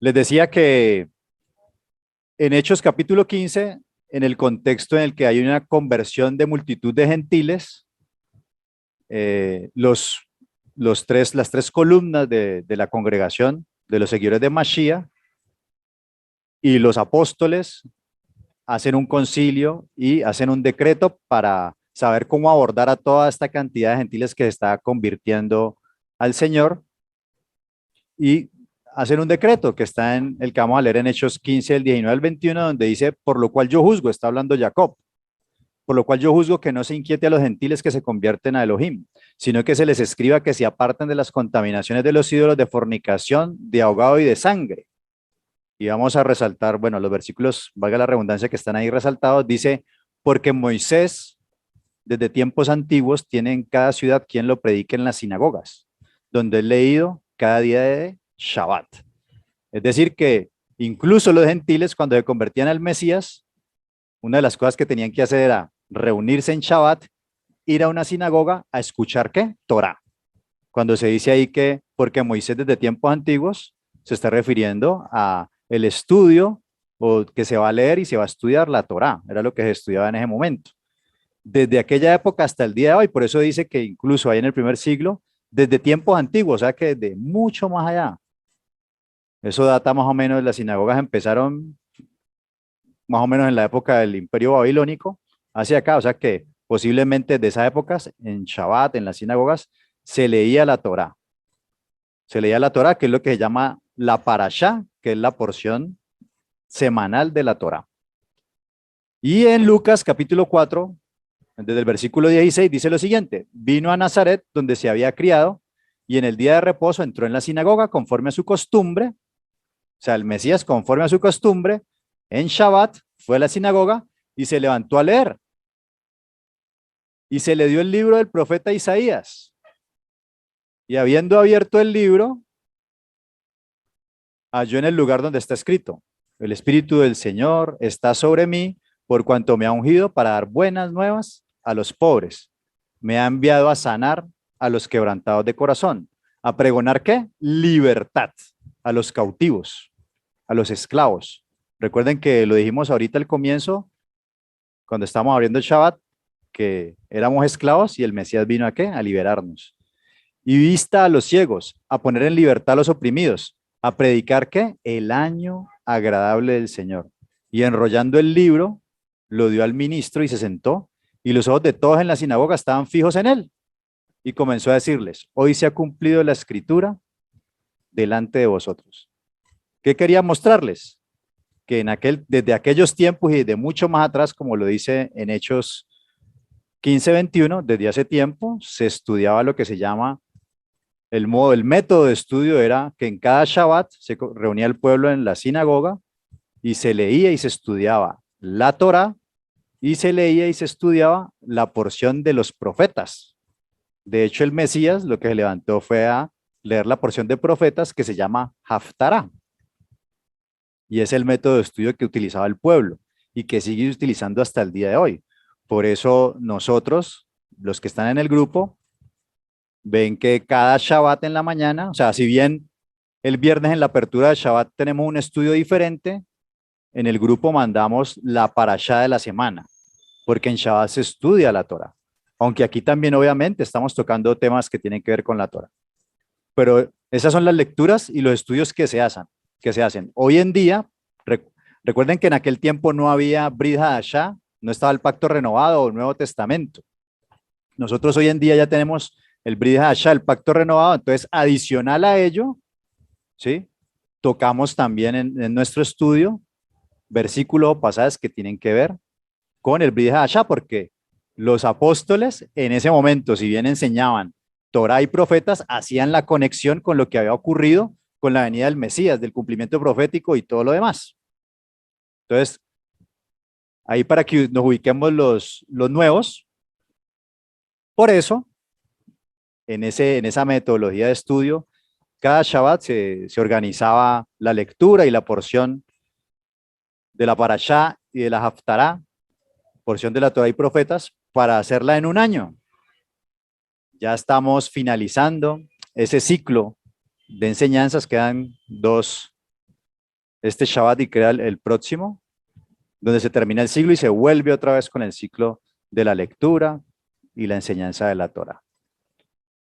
Les decía que en Hechos capítulo 15, en el contexto en el que hay una conversión de multitud de gentiles, eh, los, las tres columnas de la congregación, de los seguidores de Mashiach y los apóstoles hacen un concilio y hacen un decreto para saber cómo abordar a toda esta cantidad de gentiles que se está convirtiendo al Señor, y hacen un decreto que está en el que vamos a leer en Hechos 15, del 19 al 21, donde dice: por lo cual yo juzgo, está hablando Jacob, por lo cual yo juzgo que no se inquiete a los gentiles que se convierten a Elohim, sino que se les escriba que se aparten de las contaminaciones de los ídolos, de fornicación, de ahogado y de sangre. Y vamos a resaltar, bueno, los versículos, valga la redundancia, que están ahí resaltados. Dice: porque Moisés, desde tiempos antiguos, tiene en cada ciudad quien lo predique en las sinagogas, donde es leído cada día de Shabbat. Es decir, que incluso los gentiles, cuando se convertían al Mesías, una de las cosas que tenían que hacer era reunirse en Shabbat, ir a una sinagoga a escuchar ¿qué? Torah. Cuando se dice ahí que porque Moisés desde tiempos antiguos, se está refiriendo a el estudio, o que se va a leer y se va a estudiar la Torah. Era lo que se estudiaba en ese momento. Desde aquella época hasta el día de hoy, por eso dice que incluso ahí en el primer siglo, desde tiempos antiguos, o sea que desde mucho más allá. Eso data más o menos, las sinagogas empezaron más o menos en la época del Imperio Babilónico, hacia acá, o sea que posiblemente de esas épocas, en Shabbat, en las sinagogas, se leía la Torá. Se leía la Torá, que es lo que se llama la Parashá, que es la porción semanal de la Torá. Y en Lucas capítulo 4, desde el versículo 16, dice lo siguiente: vino a Nazaret, donde se había criado, y en el día de reposo entró en la sinagoga conforme a su costumbre, o sea, el Mesías conforme a su costumbre, en Shabbat fue a la sinagoga y se levantó a leer. Y se le dio el libro del profeta Isaías. Y habiendo abierto el libro, halló en el lugar donde está escrito: el Espíritu del Señor está sobre mí, por cuanto me ha ungido para dar buenas nuevas a los pobres. Me ha enviado a sanar a los quebrantados de corazón, a pregonar ¿qué? Libertad a los cautivos, a los esclavos. Recuerden que lo dijimos ahorita al comienzo, cuando estábamos abriendo el Shabbat, que éramos esclavos y el Mesías vino a ¿qué? A liberarnos. Y vista a los ciegos, a poner en libertad a los oprimidos, a predicar ¿qué? El año agradable del Señor. Y enrollando el libro, lo dio al ministro y se sentó, y los ojos de todos en la sinagoga estaban fijos en él. Y comenzó a decirles: hoy se ha cumplido la escritura delante de vosotros. ¿Qué quería mostrarles? Que desde aquellos tiempos y de mucho más atrás, como lo dice en Hechos 15:21, desde hace tiempo se estudiaba lo que se llama el método de estudio. Era que en cada Shabbat se reunía el pueblo en la sinagoga y se leía y se estudiaba la Torá, y se leía y se estudiaba la porción de los profetas. De hecho, el Mesías lo que se levantó fue a leer la porción de profetas que se llama Haftará. Y es el método de estudio que utilizaba el pueblo y que sigue utilizando hasta el día de hoy. Por eso nosotros, los que están en el grupo, ven que cada Shabbat en la mañana, o sea, si bien el viernes en la apertura de Shabbat tenemos un estudio diferente, en el grupo mandamos la parashá de la semana, porque en Shabbat se estudia la Torah. Aunque aquí también obviamente estamos tocando temas que tienen que ver con la Torah. Pero esas son las lecturas y los estudios que se hacen. Hoy en día, recuerden que en aquel tiempo no había Brit Hadashah, no estaba el Pacto Renovado o el Nuevo Testamento. Nosotros hoy en día ya tenemos el Brit Hadashah, el Pacto Renovado. Entonces, adicional a ello, ¿sí? Tocamos también en nuestro estudio versículos o pasajes que tienen que ver con el Brit Hadashah, porque los apóstoles en ese momento, si bien enseñaban Torah y profetas, hacían la conexión con lo que había ocurrido con la venida del Mesías, del cumplimiento profético y todo lo demás. Entonces, ahí para que nos ubiquemos los nuevos. Por eso, en esa metodología de estudio, cada Shabbat se organizaba la lectura y la porción de la Parashá y de la Haftará, porción de la Torah y profetas, para hacerla en un año. Ya estamos finalizando ese ciclo de enseñanzas, quedan dos este Shabbat y crea el próximo, donde se termina el siglo y se vuelve otra vez con el ciclo de la lectura y la enseñanza de la Torah.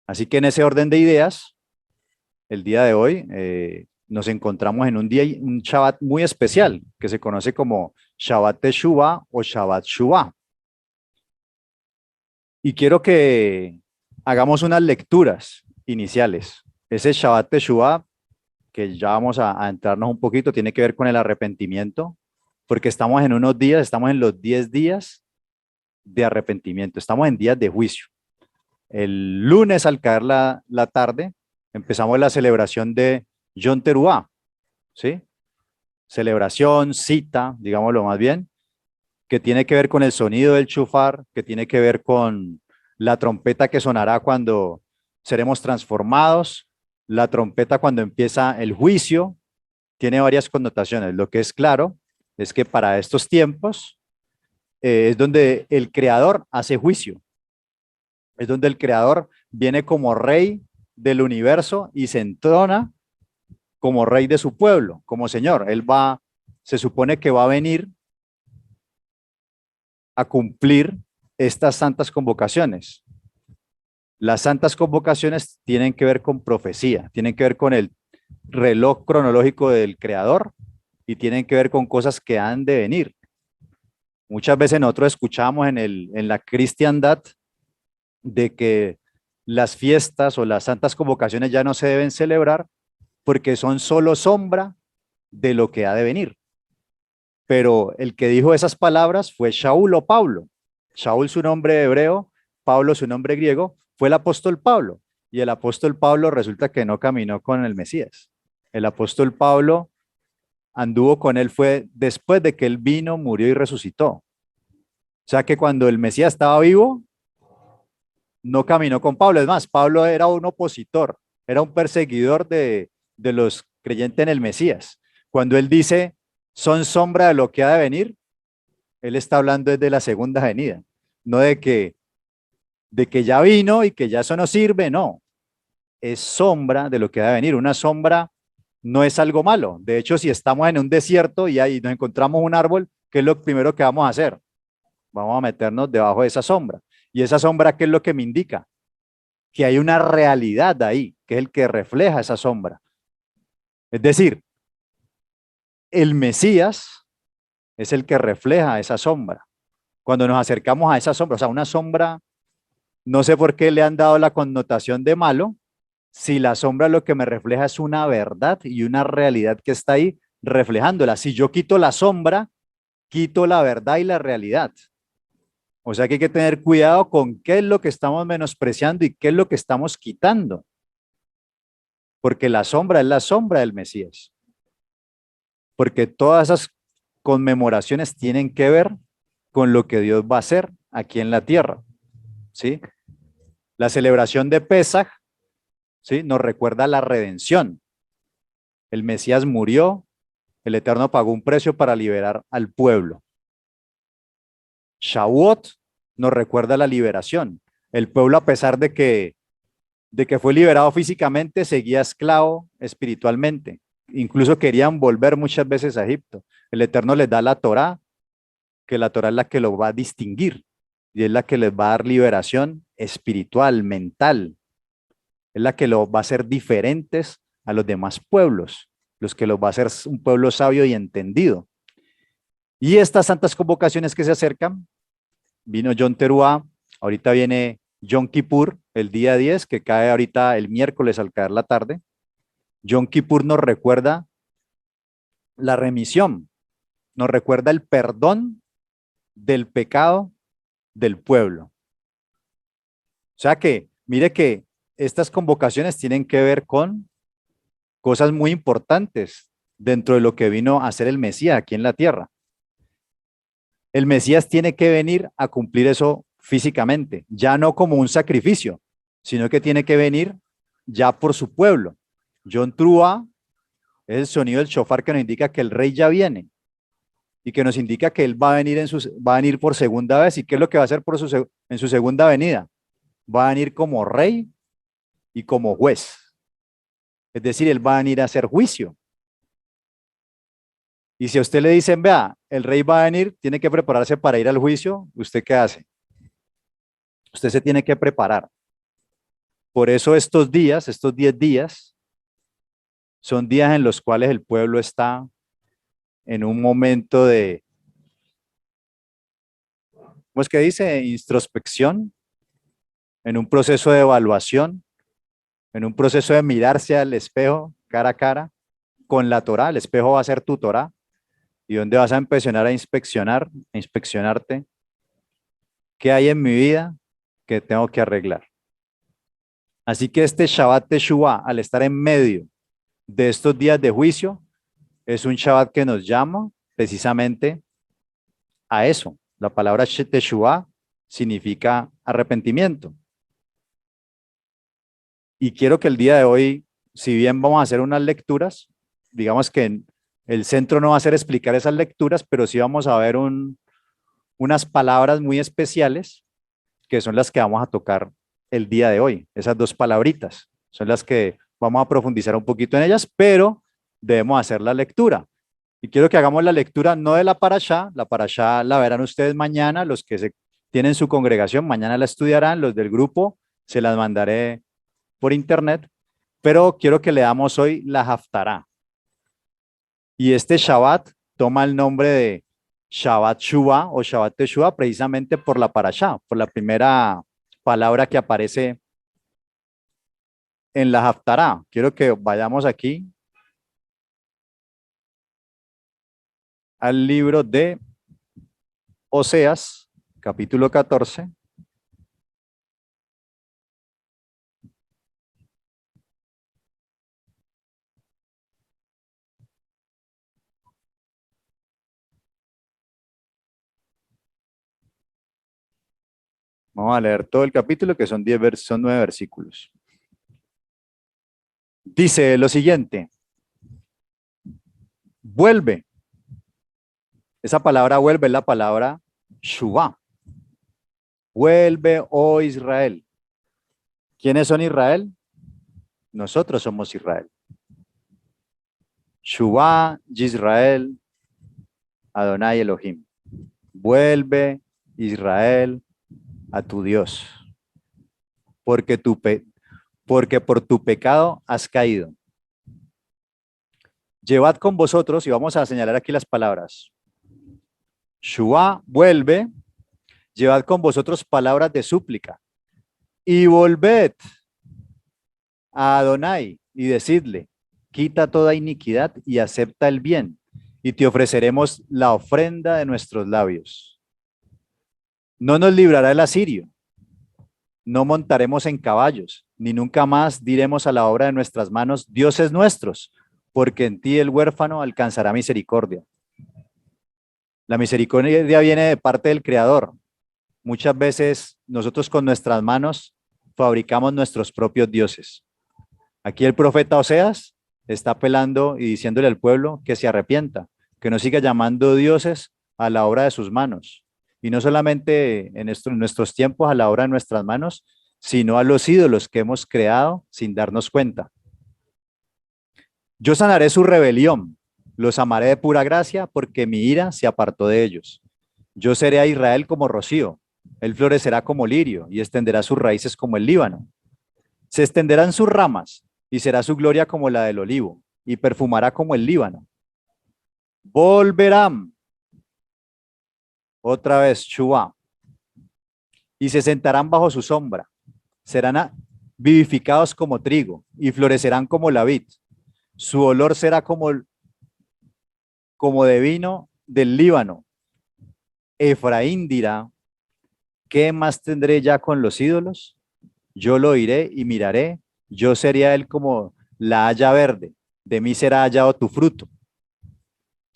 Así que en ese orden de ideas, el día de hoy nos encontramos en un día, un Shabbat muy especial, que se conoce como Shabbat Teshuvah o Shabbat Shuvah. Y quiero que hagamos unas lecturas iniciales. Ese Shabbat Teshuvah, que ya vamos a entrarnos un poquito, tiene que ver con el arrepentimiento, porque estamos en unos días, estamos en los 10 días de arrepentimiento, estamos en días de juicio. El lunes al caer la tarde empezamos la celebración de Yom Teruah, ¿sí? Celebración, cita, digámoslo más bien, que tiene que ver con el sonido del shofar, que tiene que ver con la trompeta que sonará cuando seremos transformados, la trompeta cuando empieza el juicio, tiene varias connotaciones. Lo que es claro es que para estos tiempos es donde el Creador hace juicio, es donde el Creador viene como rey del universo y se entrona como rey de su pueblo, como Señor. Él va, se supone que va a venir a cumplir estas santas convocaciones. Las santas convocaciones tienen que ver con profecía, tienen que ver con el reloj cronológico del Creador y tienen que ver con cosas que han de venir. Muchas veces nosotros escuchamos en la cristiandad de que las fiestas o las santas convocaciones ya no se deben celebrar porque son solo sombra de lo que ha de venir. Pero el que dijo esas palabras fue Shaul o Pablo. Shaul su nombre hebreo, Pablo su nombre griego, fue el apóstol Pablo. Y el apóstol Pablo resulta que no caminó con el Mesías. El apóstol Pablo anduvo con él fue después de que él vino, murió y resucitó. O sea que cuando el Mesías estaba vivo, no caminó con Pablo. Es más, Pablo era un opositor, era un perseguidor de los creyentes en el Mesías. Cuando él dice, son sombra de lo que ha de venir, él está hablando desde la segunda venida, no de que ya vino y que ya eso no sirve, no. Es sombra de lo que ha de venir. Una sombra no es algo malo. De hecho, si estamos en un desierto y ahí nos encontramos un árbol, ¿qué es lo primero que vamos a hacer? Vamos a meternos debajo de esa sombra. ¿Y esa sombra qué es lo que me indica? Que hay una realidad ahí, que es el que refleja esa sombra. Es decir, el Mesías es el que refleja esa sombra. Cuando nos acercamos a esa sombra, o sea, una sombra, no sé por qué le han dado la connotación de malo, si la sombra lo que me refleja es una verdad y una realidad que está ahí reflejándola. Si yo quito la sombra, quito la verdad y la realidad. O sea que hay que tener cuidado con qué es lo que estamos menospreciando y qué es lo que estamos quitando. Porque la sombra es la sombra del Mesías. Porque todas esas conmemoraciones tienen que ver con lo que Dios va a hacer aquí en la tierra. ¿Sí? La celebración de Pesaj, ¿sí? Nos recuerda la redención. El Mesías murió, el Eterno pagó un precio para liberar al pueblo. Shavuot nos recuerda la liberación. El pueblo, a pesar de que fue liberado físicamente, seguía esclavo espiritualmente. Incluso querían volver muchas veces a Egipto. El Eterno les da la Torá, que la Torá es la que lo va a distinguir y es la que les va a dar liberación espiritual, mental. Es la que lo va a hacer diferentes a los demás pueblos, los que los va a hacer un pueblo sabio y entendido. Y estas santas convocaciones que se acercan, vino Yom Teruah, ahorita viene Yom Kippur, el día 10, que cae ahorita el miércoles al caer la tarde. Yom Kippur nos recuerda la remisión, nos recuerda el perdón del pecado del pueblo. O sea que, mire que estas convocaciones tienen que ver con cosas muy importantes dentro de lo que vino a hacer el Mesías aquí en la tierra. El Mesías tiene que venir a cumplir eso físicamente, ya no como un sacrificio, sino que tiene que venir ya por su pueblo. Yom Teruah es el sonido del shofar que nos indica que el rey ya viene y que nos indica que él va a venir, va a venir por segunda vez. ¿Y qué es lo que va a hacer en su segunda venida? Va a venir como rey y como juez. Es decir, él va a venir a hacer juicio. Y si a usted le dicen, vea, el rey va a venir, tiene que prepararse para ir al juicio, ¿usted qué hace? Usted se tiene que preparar. Por eso estos días, estos 10 días, son días en los cuales el pueblo está en un momento de, ¿cómo es que dice? Introspección, en un proceso de evaluación, en un proceso de mirarse al espejo cara a cara con la Torá. El espejo va a ser tu Torá y donde vas a empezar a inspeccionar, a inspeccionarte qué hay en mi vida que tengo que arreglar. Así que este Shabbat Teshuvah, al estar en medio de estos días de juicio, es un Shabbat que nos llama precisamente a eso. La palabra Teshuvah significa arrepentimiento. Y quiero que el día de hoy, si bien vamos a hacer unas lecturas, digamos que el centro no va a ser explicar esas lecturas, pero sí vamos a ver unas palabras muy especiales que son las que vamos a tocar el día de hoy. Esas dos palabritas son las que vamos a profundizar un poquito en ellas, pero debemos hacer la lectura. Y quiero que hagamos la lectura no de la parashá la verán ustedes mañana, los que tienen su congregación, mañana la estudiarán, los del grupo se las mandaré por internet, pero quiero que leamos hoy la Haftará. Y este Shabbat toma el nombre de Shabbat Shuvah o Shabbat Teshuvah precisamente por la parashá, por la primera palabra que aparece en la Haftará. Quiero que vayamos aquí al libro de Oseas, capítulo 14. Vamos a leer todo el capítulo, que son 9 versículos. Dice lo siguiente: vuelve. Esa palabra vuelve es la palabra Shuvah. Vuelve, oh Israel. ¿Quiénes son Israel? Nosotros somos Israel. Shuvah, Yisrael, Adonai Elohim. Vuelve, Israel, a tu Dios, porque por tu pecado has caído. Llevad con vosotros, y vamos a señalar aquí las palabras. Shuvah, vuelve, llevad con vosotros palabras de súplica, y volved a Adonai, y decidle, quita toda iniquidad y acepta el bien, y te ofreceremos la ofrenda de nuestros labios. No nos librará el asirio, no montaremos en caballos, ni nunca más diremos a la obra de nuestras manos, dioses nuestros, porque en ti el huérfano alcanzará misericordia. La misericordia viene de parte del Creador. Muchas veces nosotros con nuestras manos fabricamos nuestros propios dioses. Aquí el profeta Oseas está apelando y diciéndole al pueblo que se arrepienta, que no siga llamando dioses a la obra de sus manos. Y no solamente en nuestros tiempos a la obra de nuestras manos, sino a los ídolos que hemos creado sin darnos cuenta. Yo sanaré su rebelión, los amaré de pura gracia, porque mi ira se apartó de ellos. Yo seré a Israel como rocío, él florecerá como lirio y extenderá sus raíces como el Líbano. Se extenderán sus ramas y será su gloria como la del olivo y perfumará como el Líbano. Volverán, otra vez, Shuvah, y se sentarán bajo su sombra. Serán vivificados como trigo y florecerán como la vid. Su olor será como de vino del Líbano. Efraín dirá, ¿qué más tendré ya con los ídolos? Yo lo iré y miraré, yo seré a él como la haya verde, de mí será hallado tu fruto.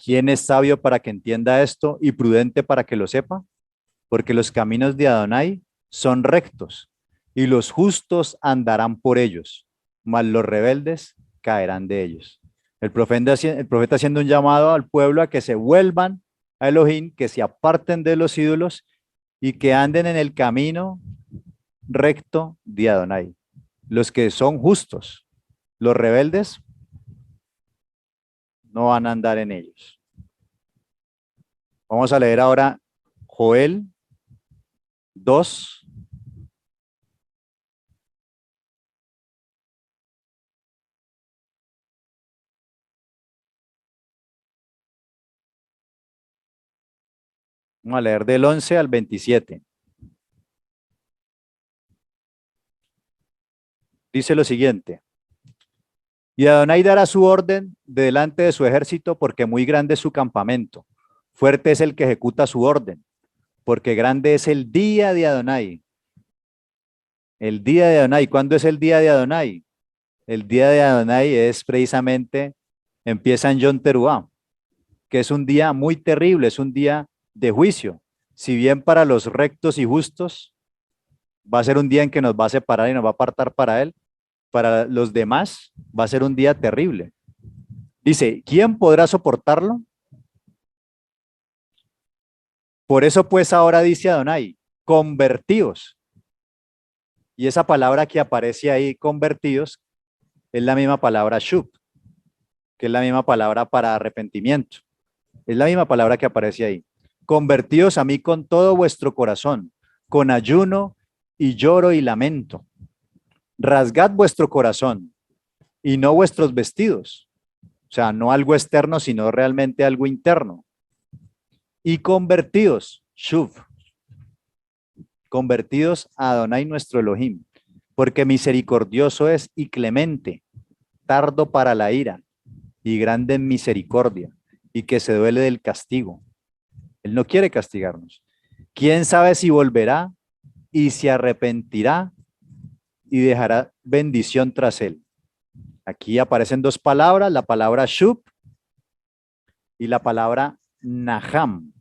¿Quién es sabio para que entienda esto y prudente para que lo sepa? Porque los caminos de Adonai son rectos y los justos andarán por ellos, mas los rebeldes caerán de ellos. El profeta haciendo un llamado al pueblo a que se vuelvan a Elohim, que se aparten de los ídolos y que anden en el camino recto de Adonai. Los que son justos, los rebeldes no van a andar en ellos. Vamos a leer ahora Joel 2. Vamos a leer del 11 al 27. Dice lo siguiente. Y Adonai dará su orden de delante de su ejército, porque muy grande es su campamento. Fuerte es el que ejecuta su orden, porque grande es el día de Adonai. El día de Adonai. ¿Cuándo es el día de Adonai? El día de Adonai es precisamente, empieza en Yom Teruah, que es un día muy terrible, es un día de juicio. Si bien para los rectos y justos va a ser un día en que nos va a separar y nos va a apartar para él, para los demás va a ser un día terrible. Dice, ¿quién podrá soportarlo? Por eso pues ahora dice Adonai, convertíos. Y esa palabra que aparece ahí, convertidos, es la misma palabra shub, que es la misma palabra para arrepentimiento. Es la misma palabra que aparece ahí. Convertíos a mí con todo vuestro corazón, con ayuno y lloro y lamento. Rasgad vuestro corazón y no vuestros vestidos. O sea, no algo externo, sino realmente algo interno. Y convertíos, shuv, convertidos a Adonai nuestro Elohim, porque misericordioso es y clemente, tardo para la ira y grande en misericordia, y que se duele del castigo. Él no quiere castigarnos. ¿Quién sabe si volverá y se arrepentirá y dejará bendición tras él? Aquí aparecen dos palabras, la palabra shub y la palabra naham,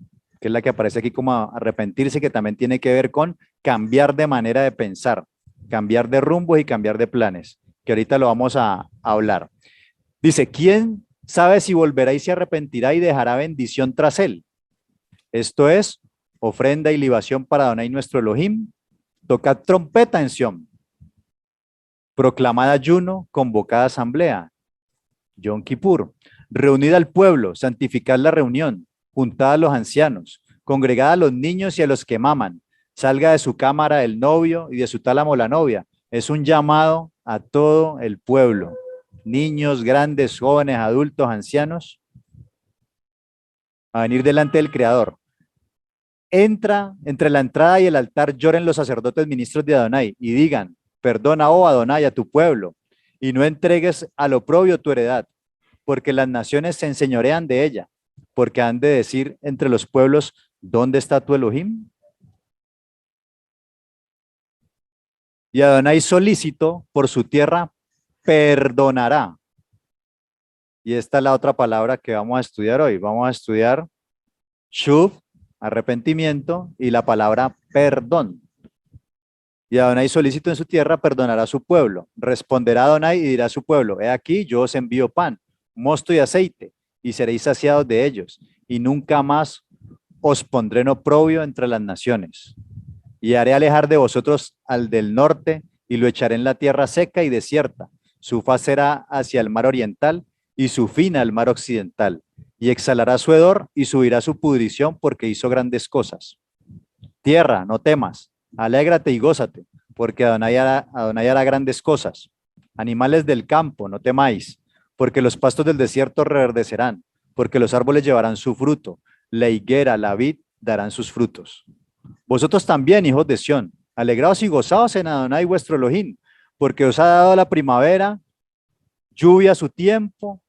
que es la que aparece aquí como arrepentirse, que también tiene que ver con cambiar de manera de pensar, cambiar de rumbo y cambiar de planes, que ahorita lo vamos a hablar. Dice, ¿quién sabe si volverá y se arrepentirá y dejará bendición tras él? Esto es ofrenda y libación para Adonai nuestro Elohim. Tocad trompeta en Sión. Proclamad ayuno, convocad asamblea. Yom Kippur. Reunid al pueblo, santificad la reunión, juntad a los ancianos, congregad a los niños y a los que maman. Salga de su cámara el novio y de su tálamo la novia. Es un llamado a todo el pueblo. Niños, grandes, jóvenes, adultos, ancianos, a venir delante del Creador. Entra, entre la entrada y el altar lloren los sacerdotes ministros de Adonai y digan, perdona, oh Adonai, a tu pueblo, y no entregues al oprobio tu heredad, porque las naciones se enseñorean de ella, porque han de decir entre los pueblos, ¿dónde está tu Elohim? Y Adonai solícito por su tierra perdonará. Y esta es la otra palabra que vamos a estudiar hoy. Vamos a estudiar shuv, arrepentimiento, y la palabra perdón. Y Adonai solícito en su tierra perdonará a su pueblo. Responderá Adonai y dirá a su pueblo, he aquí yo os envío pan, mosto y aceite, y seréis saciados de ellos, y nunca más os pondré en oprobio entre las naciones. Y haré alejar de vosotros al del norte, y lo echaré en la tierra seca y desierta. Su faz será hacia el mar oriental, y su fin al mar occidental. Y exhalará su hedor, y subirá su pudrición, porque hizo grandes cosas. Tierra, no temas, alégrate y gózate, porque Adonai hará grandes cosas. Animales del campo, no temáis, porque los pastos del desierto reverdecerán, porque los árboles llevarán su fruto, la higuera, la vid darán sus frutos. Vosotros también, hijos de Sión, alegraos y gozaos en Adonai vuestro Elohim, porque os ha dado la primavera, lluvia a su tiempo,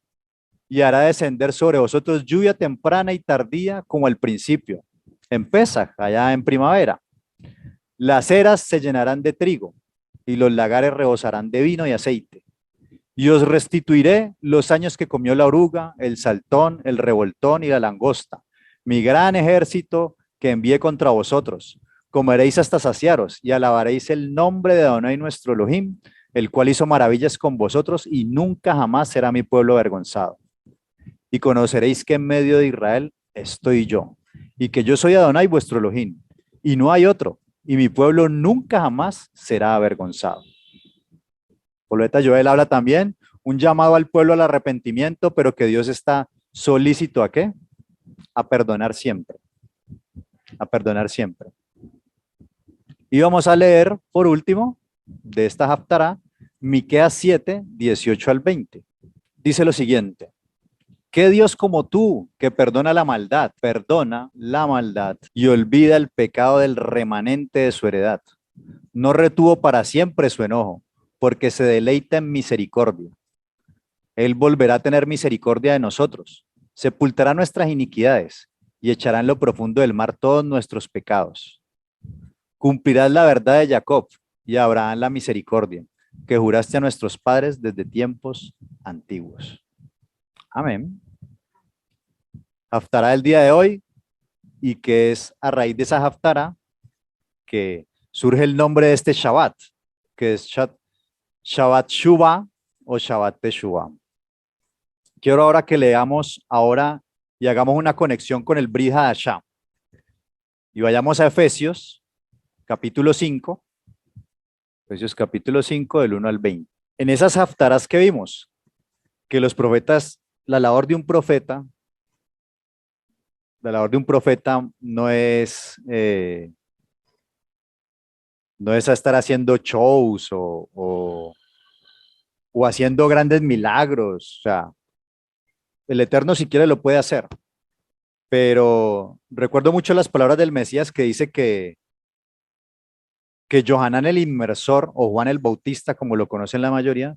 y hará descender sobre vosotros lluvia temprana y tardía como al principio, en Pesaj, allá en primavera. Las eras se llenarán de trigo y los lagares rebosarán de vino y aceite. Y os restituiré los años que comió la oruga, el saltón, el revoltón y la langosta, mi gran ejército que envié contra vosotros. Comeréis hasta saciaros y alabaréis el nombre de Adonai nuestro Elohim, el cual hizo maravillas con vosotros y nunca jamás será mi pueblo avergonzado. Y conoceréis que en medio de Israel estoy yo, y que yo soy Adonai vuestro Elohim, y no hay otro, y mi pueblo nunca jamás será avergonzado. Poeta Joel habla también un llamado al pueblo al arrepentimiento, pero que Dios está solícito ¿a qué? A perdonar siempre. a perdonar siempre. Y vamos a leer, por último, de esta Haftará, Miqueas 7, 18 al 20. Dice lo siguiente: ¿qué Dios como tú, que perdona la maldad y olvida el pecado del remanente de su heredad? No retuvo para siempre su enojo, porque se deleita en misericordia. Él volverá a tener misericordia de nosotros, sepultará nuestras iniquidades y echará en lo profundo del mar todos nuestros pecados. Cumplirás la verdad de Jacob y Abraham la misericordia, que juraste a nuestros padres desde tiempos antiguos. Amén. Haftará del día de hoy, y que es a raíz de esa Haftará que surge el nombre de este Shabbat, que es Shabbat Shuvah o Shabbat Teshuvah. Quiero ahora que leamos ahora y hagamos una conexión con el Brit Hadashah. Y vayamos a Efesios, capítulo 5, Efesios capítulo 5, del 1 al 20. En esas haftarás que vimos, que los profetas, la labor de un profeta no es estar haciendo shows o haciendo grandes milagros. O sea, el Eterno si quiere lo puede hacer. Pero recuerdo mucho las palabras del Mesías que dice que Johanán el Inmersor o Juan el Bautista, como lo conocen la mayoría,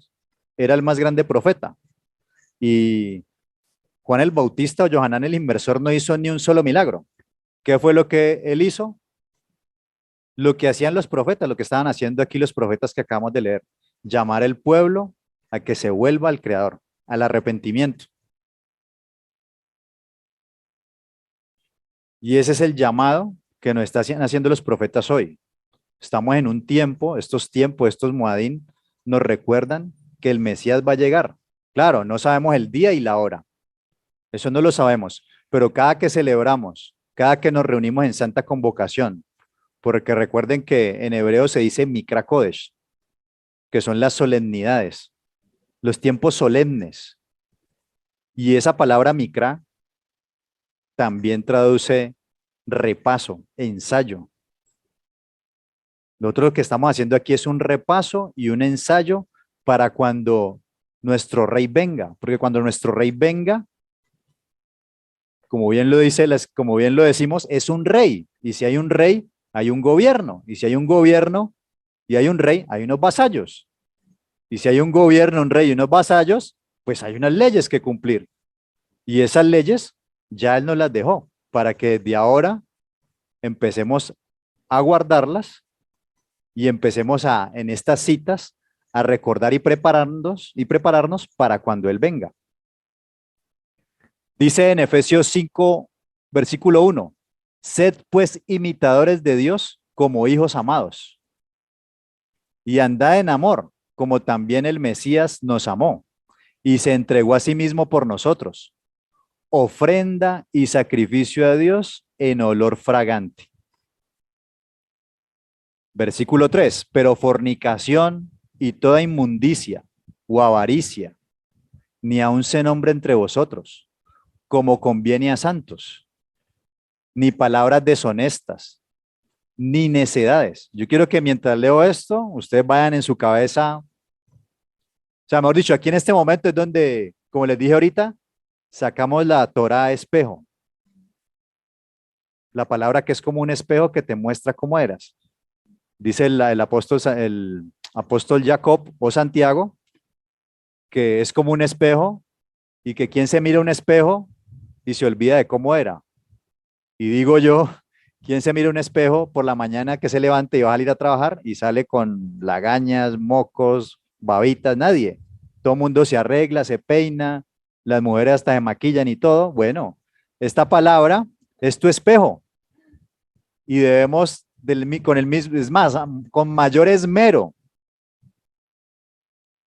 era el más grande profeta. Y Juan el Bautista o Johanán el Inmersor no hizo ni un solo milagro. ¿Qué fue lo que él hizo? Lo que hacían los profetas, lo que estaban haciendo aquí los profetas que acabamos de leer: llamar al pueblo a que se vuelva al Creador, al arrepentimiento. Y ese es el llamado que nos están haciendo los profetas hoy. Estamos en un tiempo, estos Moadín nos recuerdan que el Mesías va a llegar. Claro, no sabemos el día y la hora, eso no lo sabemos, pero cada que celebramos, cada que nos reunimos en santa convocación, porque recuerden que en hebreo se dice Mikra Kodesh, que son las solemnidades, los tiempos solemnes, y esa palabra Mikra también traduce repaso, ensayo. Nosotros lo que estamos haciendo aquí es un repaso y un ensayo para cuando nuestro rey venga, porque cuando nuestro rey venga, como bien lo dice, como bien lo decimos, es un rey, y si hay un rey, hay un gobierno, y si hay un gobierno y hay un rey, hay unos vasallos, y si hay un gobierno, un rey y unos vasallos, pues hay unas leyes que cumplir, y esas leyes ya él nos las dejó para que desde ahora empecemos a guardarlas y empecemos en estas citas a recordar y prepararnos para cuando Él venga. Dice en Efesios 5, versículo 1, sed pues imitadores de Dios como hijos amados, y andad en amor, como también el Mesías nos amó, y se entregó a sí mismo por nosotros, ofrenda y sacrificio a Dios en olor fragante. Versículo 3, pero fornicación y toda inmundicia o avaricia, ni aun se nombre entre vosotros, como conviene a santos, ni palabras deshonestas, ni necedades. Yo quiero que mientras leo esto, ustedes vayan en su cabeza, o sea, mejor dicho, aquí en este momento es donde, como les dije ahorita, sacamos la Torá a espejo. La palabra que es como un espejo que te muestra cómo eras. Dice el apóstol Jacob o Santiago, que es como un espejo y que quien se mira un espejo y se olvida de cómo era. Y digo yo, ¿quién se mira un espejo por la mañana que se levanta y va a salir a trabajar y sale con lagañas, mocos, babitas? Nadie. Todo el mundo se arregla, se peina, las mujeres hasta se maquillan y todo. Bueno, esta palabra es tu espejo y debemos con el mismo, es más, con mayor esmero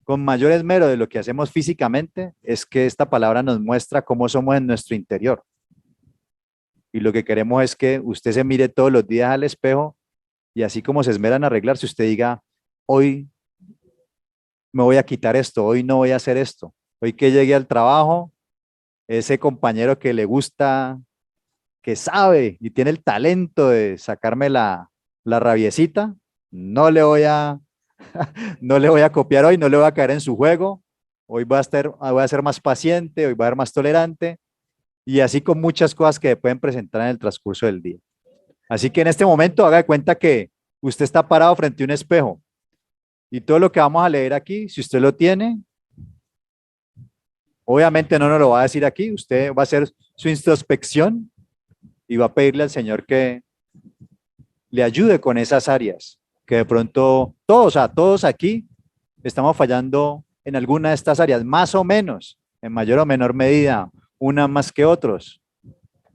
de lo que hacemos físicamente, es que esta palabra nos muestra cómo somos en nuestro interior. Y lo que queremos es que usted se mire todos los días al espejo y así como se esmeran en arreglarse, usted diga, hoy me voy a quitar esto, hoy no voy a hacer esto. Hoy que llegue al trabajo, ese compañero que le gusta que sabe y tiene el talento de sacarme la rabiecita, no le voy a, no le voy a copiar hoy, no le voy a caer en su juego. Hoy voy a ser más paciente, hoy voy a ser más tolerante y así con muchas cosas que pueden presentar en el transcurso del día. Así que en este momento haga de cuenta que usted está parado frente a un espejo y todo lo que vamos a leer aquí, si usted lo tiene, obviamente no nos lo va a decir aquí, usted va a hacer su introspección y va a pedirle al Señor que le ayude con esas áreas, que de pronto todos, o sea, todos aquí estamos fallando en alguna de estas áreas, más o menos, en mayor o menor medida, una más que otros,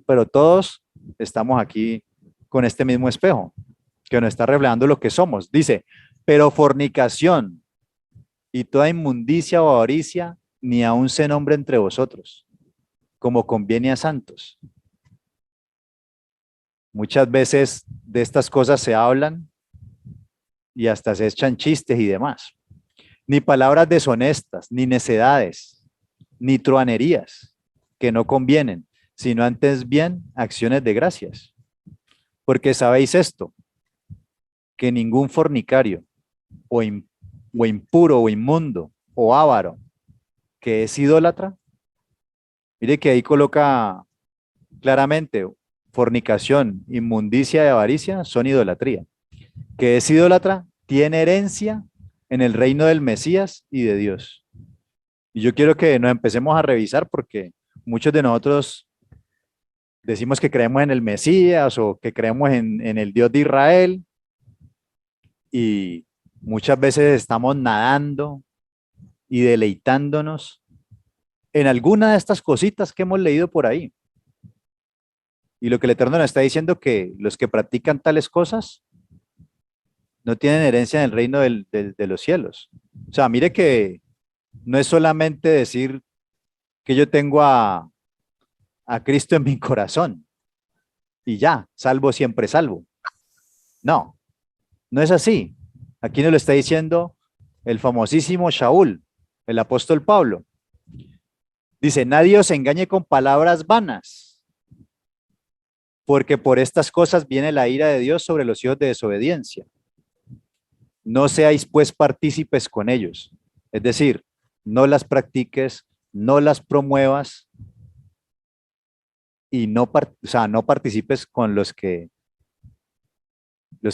pero todos estamos aquí con este mismo espejo, que nos está revelando lo que somos. Dice, pero fornicación y toda inmundicia o avaricia, ni aun se nombre entre vosotros, como conviene a santos. Muchas veces de estas cosas se hablan y hasta se echan chistes y demás. Ni palabras deshonestas, ni necedades, ni truanerías que no convienen, sino antes bien acciones de gracias. Porque sabéis esto, que ningún fornicario o, o impuro o inmundo o avaro que es idólatra, mire que ahí coloca claramente fornicación, inmundicia y avaricia son idolatría. Que es idólatra tiene herencia en el reino del Mesías y de Dios. Y yo quiero que nos empecemos a revisar porque muchos de nosotros decimos que creemos en el Mesías o que creemos en el Dios de Israel y muchas veces estamos nadando y deleitándonos en alguna de estas cositas que hemos leído por ahí. Y lo que el Eterno nos está diciendo que los que practican tales cosas no tienen herencia en el reino de los cielos. O sea, mire que no es solamente decir que yo tengo a Cristo en mi corazón y ya, salvo siempre salvo. No, no es así. Aquí nos lo está diciendo el famosísimo Shaul, el apóstol Pablo. Dice, nadie os engañe con palabras vanas, porque por estas cosas viene la ira de Dios sobre los hijos de desobediencia. No seáis pues partícipes con ellos. Es decir, no las practiques, no las promuevas y no, o sea, no participes con los que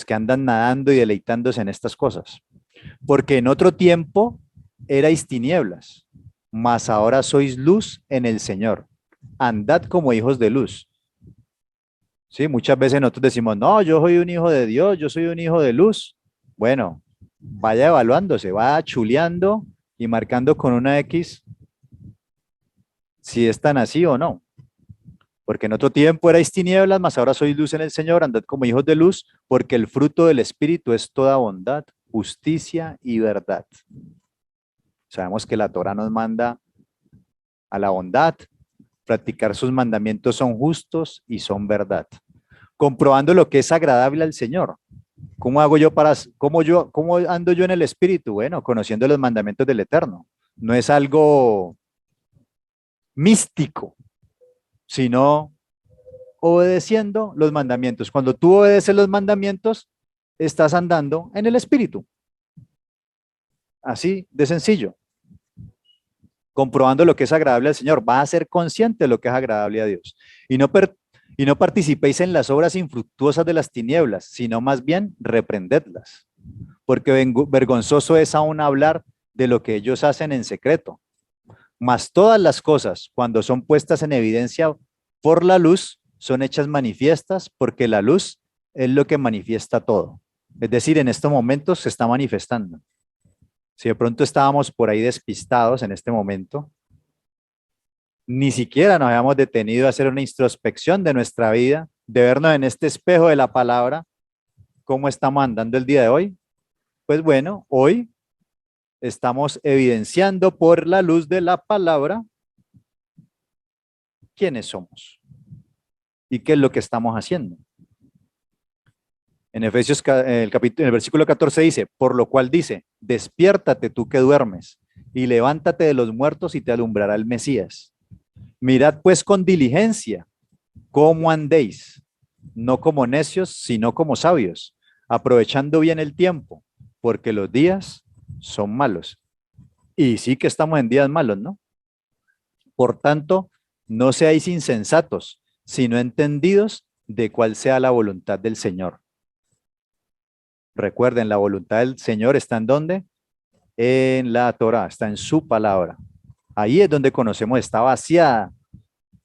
andan nadando y deleitándose en estas cosas. Porque en otro tiempo erais tinieblas, mas ahora sois luz en el Señor. Andad como hijos de luz. Sí, muchas veces nosotros decimos, no, yo soy un hijo de Dios, yo soy un hijo de luz. Bueno, vaya evaluándose, va chuleando y marcando con una X si es tan así o no. Porque en otro tiempo erais tinieblas, mas ahora sois luz en el Señor, andad como hijos de luz, porque el fruto del Espíritu es toda bondad, justicia y verdad. Sabemos que la Torah nos manda a la bondad, practicar sus mandamientos son justos y son verdad. Comprobando lo que es agradable al Señor. ¿Cómo hago yo cómo ando yo en el Espíritu? Bueno, conociendo los mandamientos del Eterno. No es algo místico, sino obedeciendo los mandamientos. Cuando tú obedeces los mandamientos, estás andando en el Espíritu. Así de sencillo. Comprobando lo que es agradable al Señor. Va a ser consciente de lo que es agradable a Dios. Y no participéis en las obras infructuosas de las tinieblas, sino más bien reprendedlas. Porque vergonzoso es aún hablar de lo que ellos hacen en secreto. Mas todas las cosas, cuando son puestas en evidencia por la luz, son hechas manifiestas porque la luz es lo que manifiesta todo. Es decir, en estos momentos se está manifestando. Si de pronto estábamos por ahí despistados en este momento, ni siquiera nos habíamos detenido a hacer una introspección de nuestra vida, de vernos en este espejo de la palabra, cómo estamos andando el día de hoy. Pues bueno, hoy estamos evidenciando por la luz de la palabra quiénes somos y qué es lo que estamos haciendo. En Efesios, en el versículo 14 dice, por lo cual dice, despiértate tú que duermes y levántate de los muertos y te alumbrará el Mesías. Mirad pues con diligencia ¿Cómo andéis? No como necios, sino como sabios, aprovechando bien el tiempo, porque los días son malos. Y sí que estamos en días malos, ¿no? Por tanto, no seáis insensatos, sino entendidos de cuál sea la voluntad del Señor. Recuerden, la voluntad del Señor está en ¿dónde? En la Torá, está en su palabra. Ahí es donde conocemos, está vaciada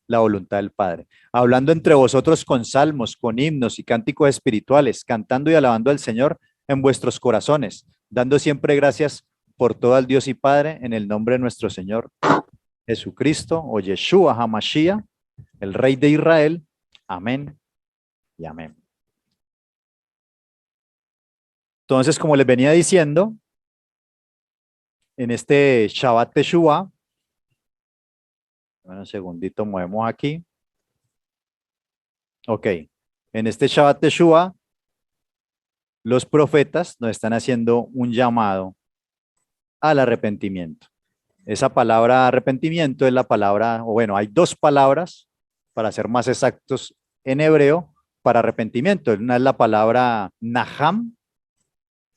la voluntad del Padre. Hablando entre vosotros con salmos, con himnos y cánticos espirituales, cantando y alabando al Señor en vuestros corazones, dando siempre gracias por todo al Dios y Padre en el nombre de nuestro Señor Jesucristo o Yeshua HaMashiach, el Rey de Israel. Amén y amén. Entonces, como les venía diciendo, en este Shabbat Teshuvah, bueno, un segundito, movemos aquí. Ok, en este Shabbat Teshuvah, los profetas nos están haciendo un llamado al arrepentimiento. Esa palabra arrepentimiento es la palabra, o bueno, hay dos palabras, para ser más exactos, en hebreo, para arrepentimiento. Una es la palabra naham,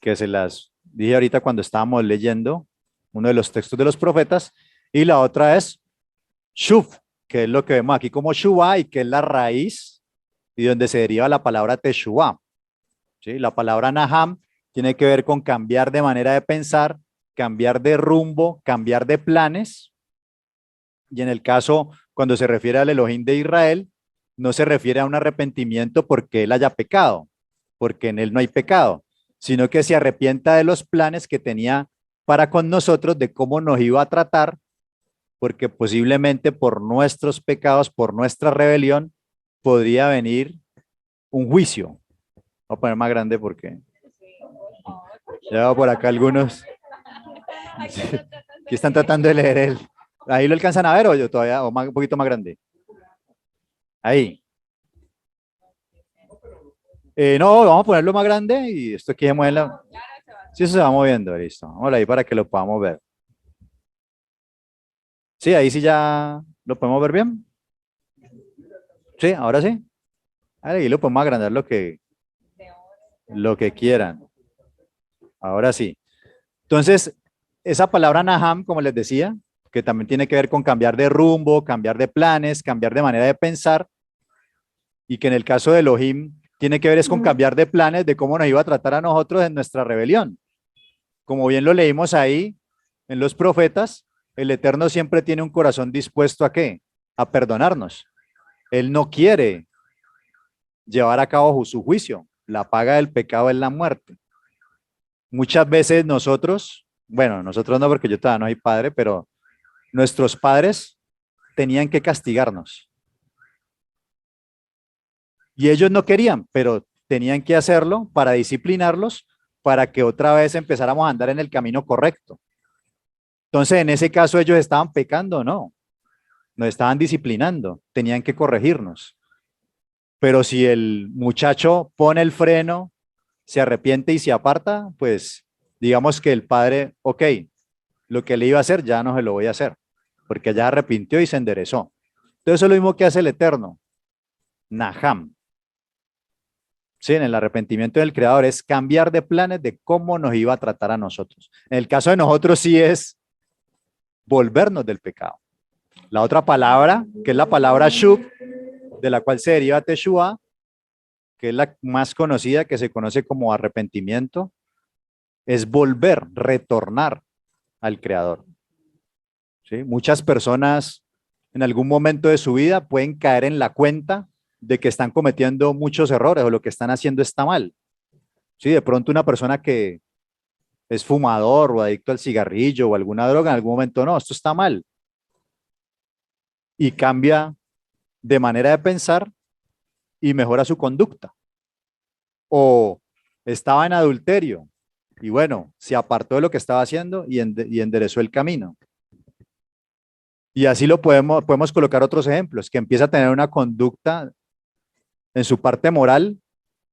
que se las dije ahorita cuando estábamos leyendo uno de los textos de los profetas, y la otra es shuv, que es lo que vemos aquí como shuvah y que es la raíz y donde se deriva la palabra teshuvah. ¿Sí? La palabra naham tiene que ver con cambiar de manera de pensar, cambiar de rumbo, cambiar de planes. Y en el caso, cuando se refiere al Elohim de Israel, no se refiere a un arrepentimiento porque él haya pecado, porque en él no hay pecado, sino que se arrepienta de los planes que tenía para con nosotros, de cómo nos iba a tratar, porque posiblemente por nuestros pecados, por nuestra rebelión, podría venir un juicio. Voy a poner más grande porque ya veo por acá algunos que están tratando de leer él. Ahí lo alcanzan a ver o yo todavía, o más, un poquito más grande. Ahí. No, vamos a ponerlo más grande y esto aquí se mueve. Sí, eso se va moviendo, listo. Vamos ahí para que lo podamos ver. Sí, ahí sí ya lo podemos ver bien. Sí, ahora sí. Ahí lo podemos agrandar lo que quieran. Ahora sí. Entonces, esa palabra Naham, como les decía, que también tiene que ver con cambiar de rumbo, cambiar de planes, cambiar de manera de pensar, y que en el caso de Elohim tiene que ver es con cambiar de planes de cómo nos iba a tratar a nosotros en nuestra rebelión. Como bien lo leímos ahí en los profetas, el Eterno siempre tiene un corazón dispuesto a ¿qué? A perdonarnos. Él no quiere llevar a cabo su juicio. La paga del pecado es la muerte. Muchas veces nosotros, bueno, nosotros no porque yo todavía no soy padre, pero nuestros padres tenían que castigarnos. Y ellos no querían, pero tenían que hacerlo para disciplinarlos, para que otra vez empezáramos a andar en el camino correcto. Entonces, en ese caso, ellos estaban pecando, no, nos estaban disciplinando, tenían que corregirnos. Pero si el muchacho pone el freno, se arrepiente y se aparta, pues digamos que el padre, ok, lo que le iba a hacer ya no se lo voy a hacer, porque ya arrepintió y se enderezó. Entonces, eso es lo mismo que hace el Eterno, Naham. Sí, en el arrepentimiento del Creador es cambiar de planes de cómo nos iba a tratar a nosotros. En el caso de nosotros sí es volvernos del pecado. La otra palabra, que es la palabra shub, de la cual se deriva teshuvah, que es la más conocida, que se conoce como arrepentimiento, es volver, retornar al Creador. ¿Sí? Muchas personas en algún momento de su vida pueden caer en la cuenta de que están cometiendo muchos errores o lo que están haciendo está mal. Sí, de pronto una persona que es fumador o adicto al cigarrillo o alguna droga, en algún momento no, esto está mal. Y cambia de manera de pensar y mejora su conducta. O estaba en adulterio y bueno, se apartó de lo que estaba haciendo y enderezó el camino. Y así lo podemos colocar otros ejemplos, que empieza a tener una conducta en su parte moral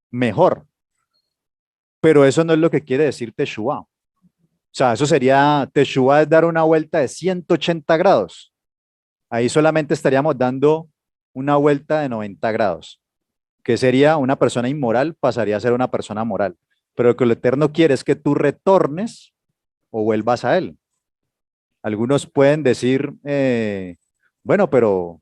mejor. Pero eso no es lo que quiere decir Teshuvah. O sea, eso sería, Teshuvah es dar una vuelta de 180 grados. Ahí solamente estaríamos dando una vuelta de 90 grados, que sería una persona inmoral, pasaría a ser una persona moral. Pero lo que el Eterno quiere es que tú retornes o vuelvas a Él. Algunos pueden decir, bueno, pero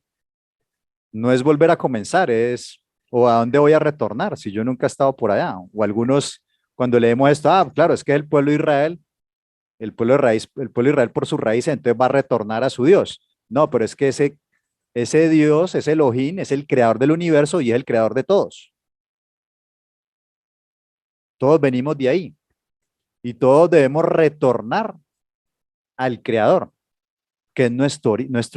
no es volver a comenzar, es, o a dónde voy a retornar si yo nunca he estado por allá. O algunos, cuando leemos esto, claro, es que el pueblo de Israel, el pueblo de Israel por su raíz, entonces va a retornar a su Dios. No, pero es que ese Dios, ese Elohim, es el creador del universo y es el creador de todos. Todos venimos de ahí y todos debemos retornar al creador, que es nuestro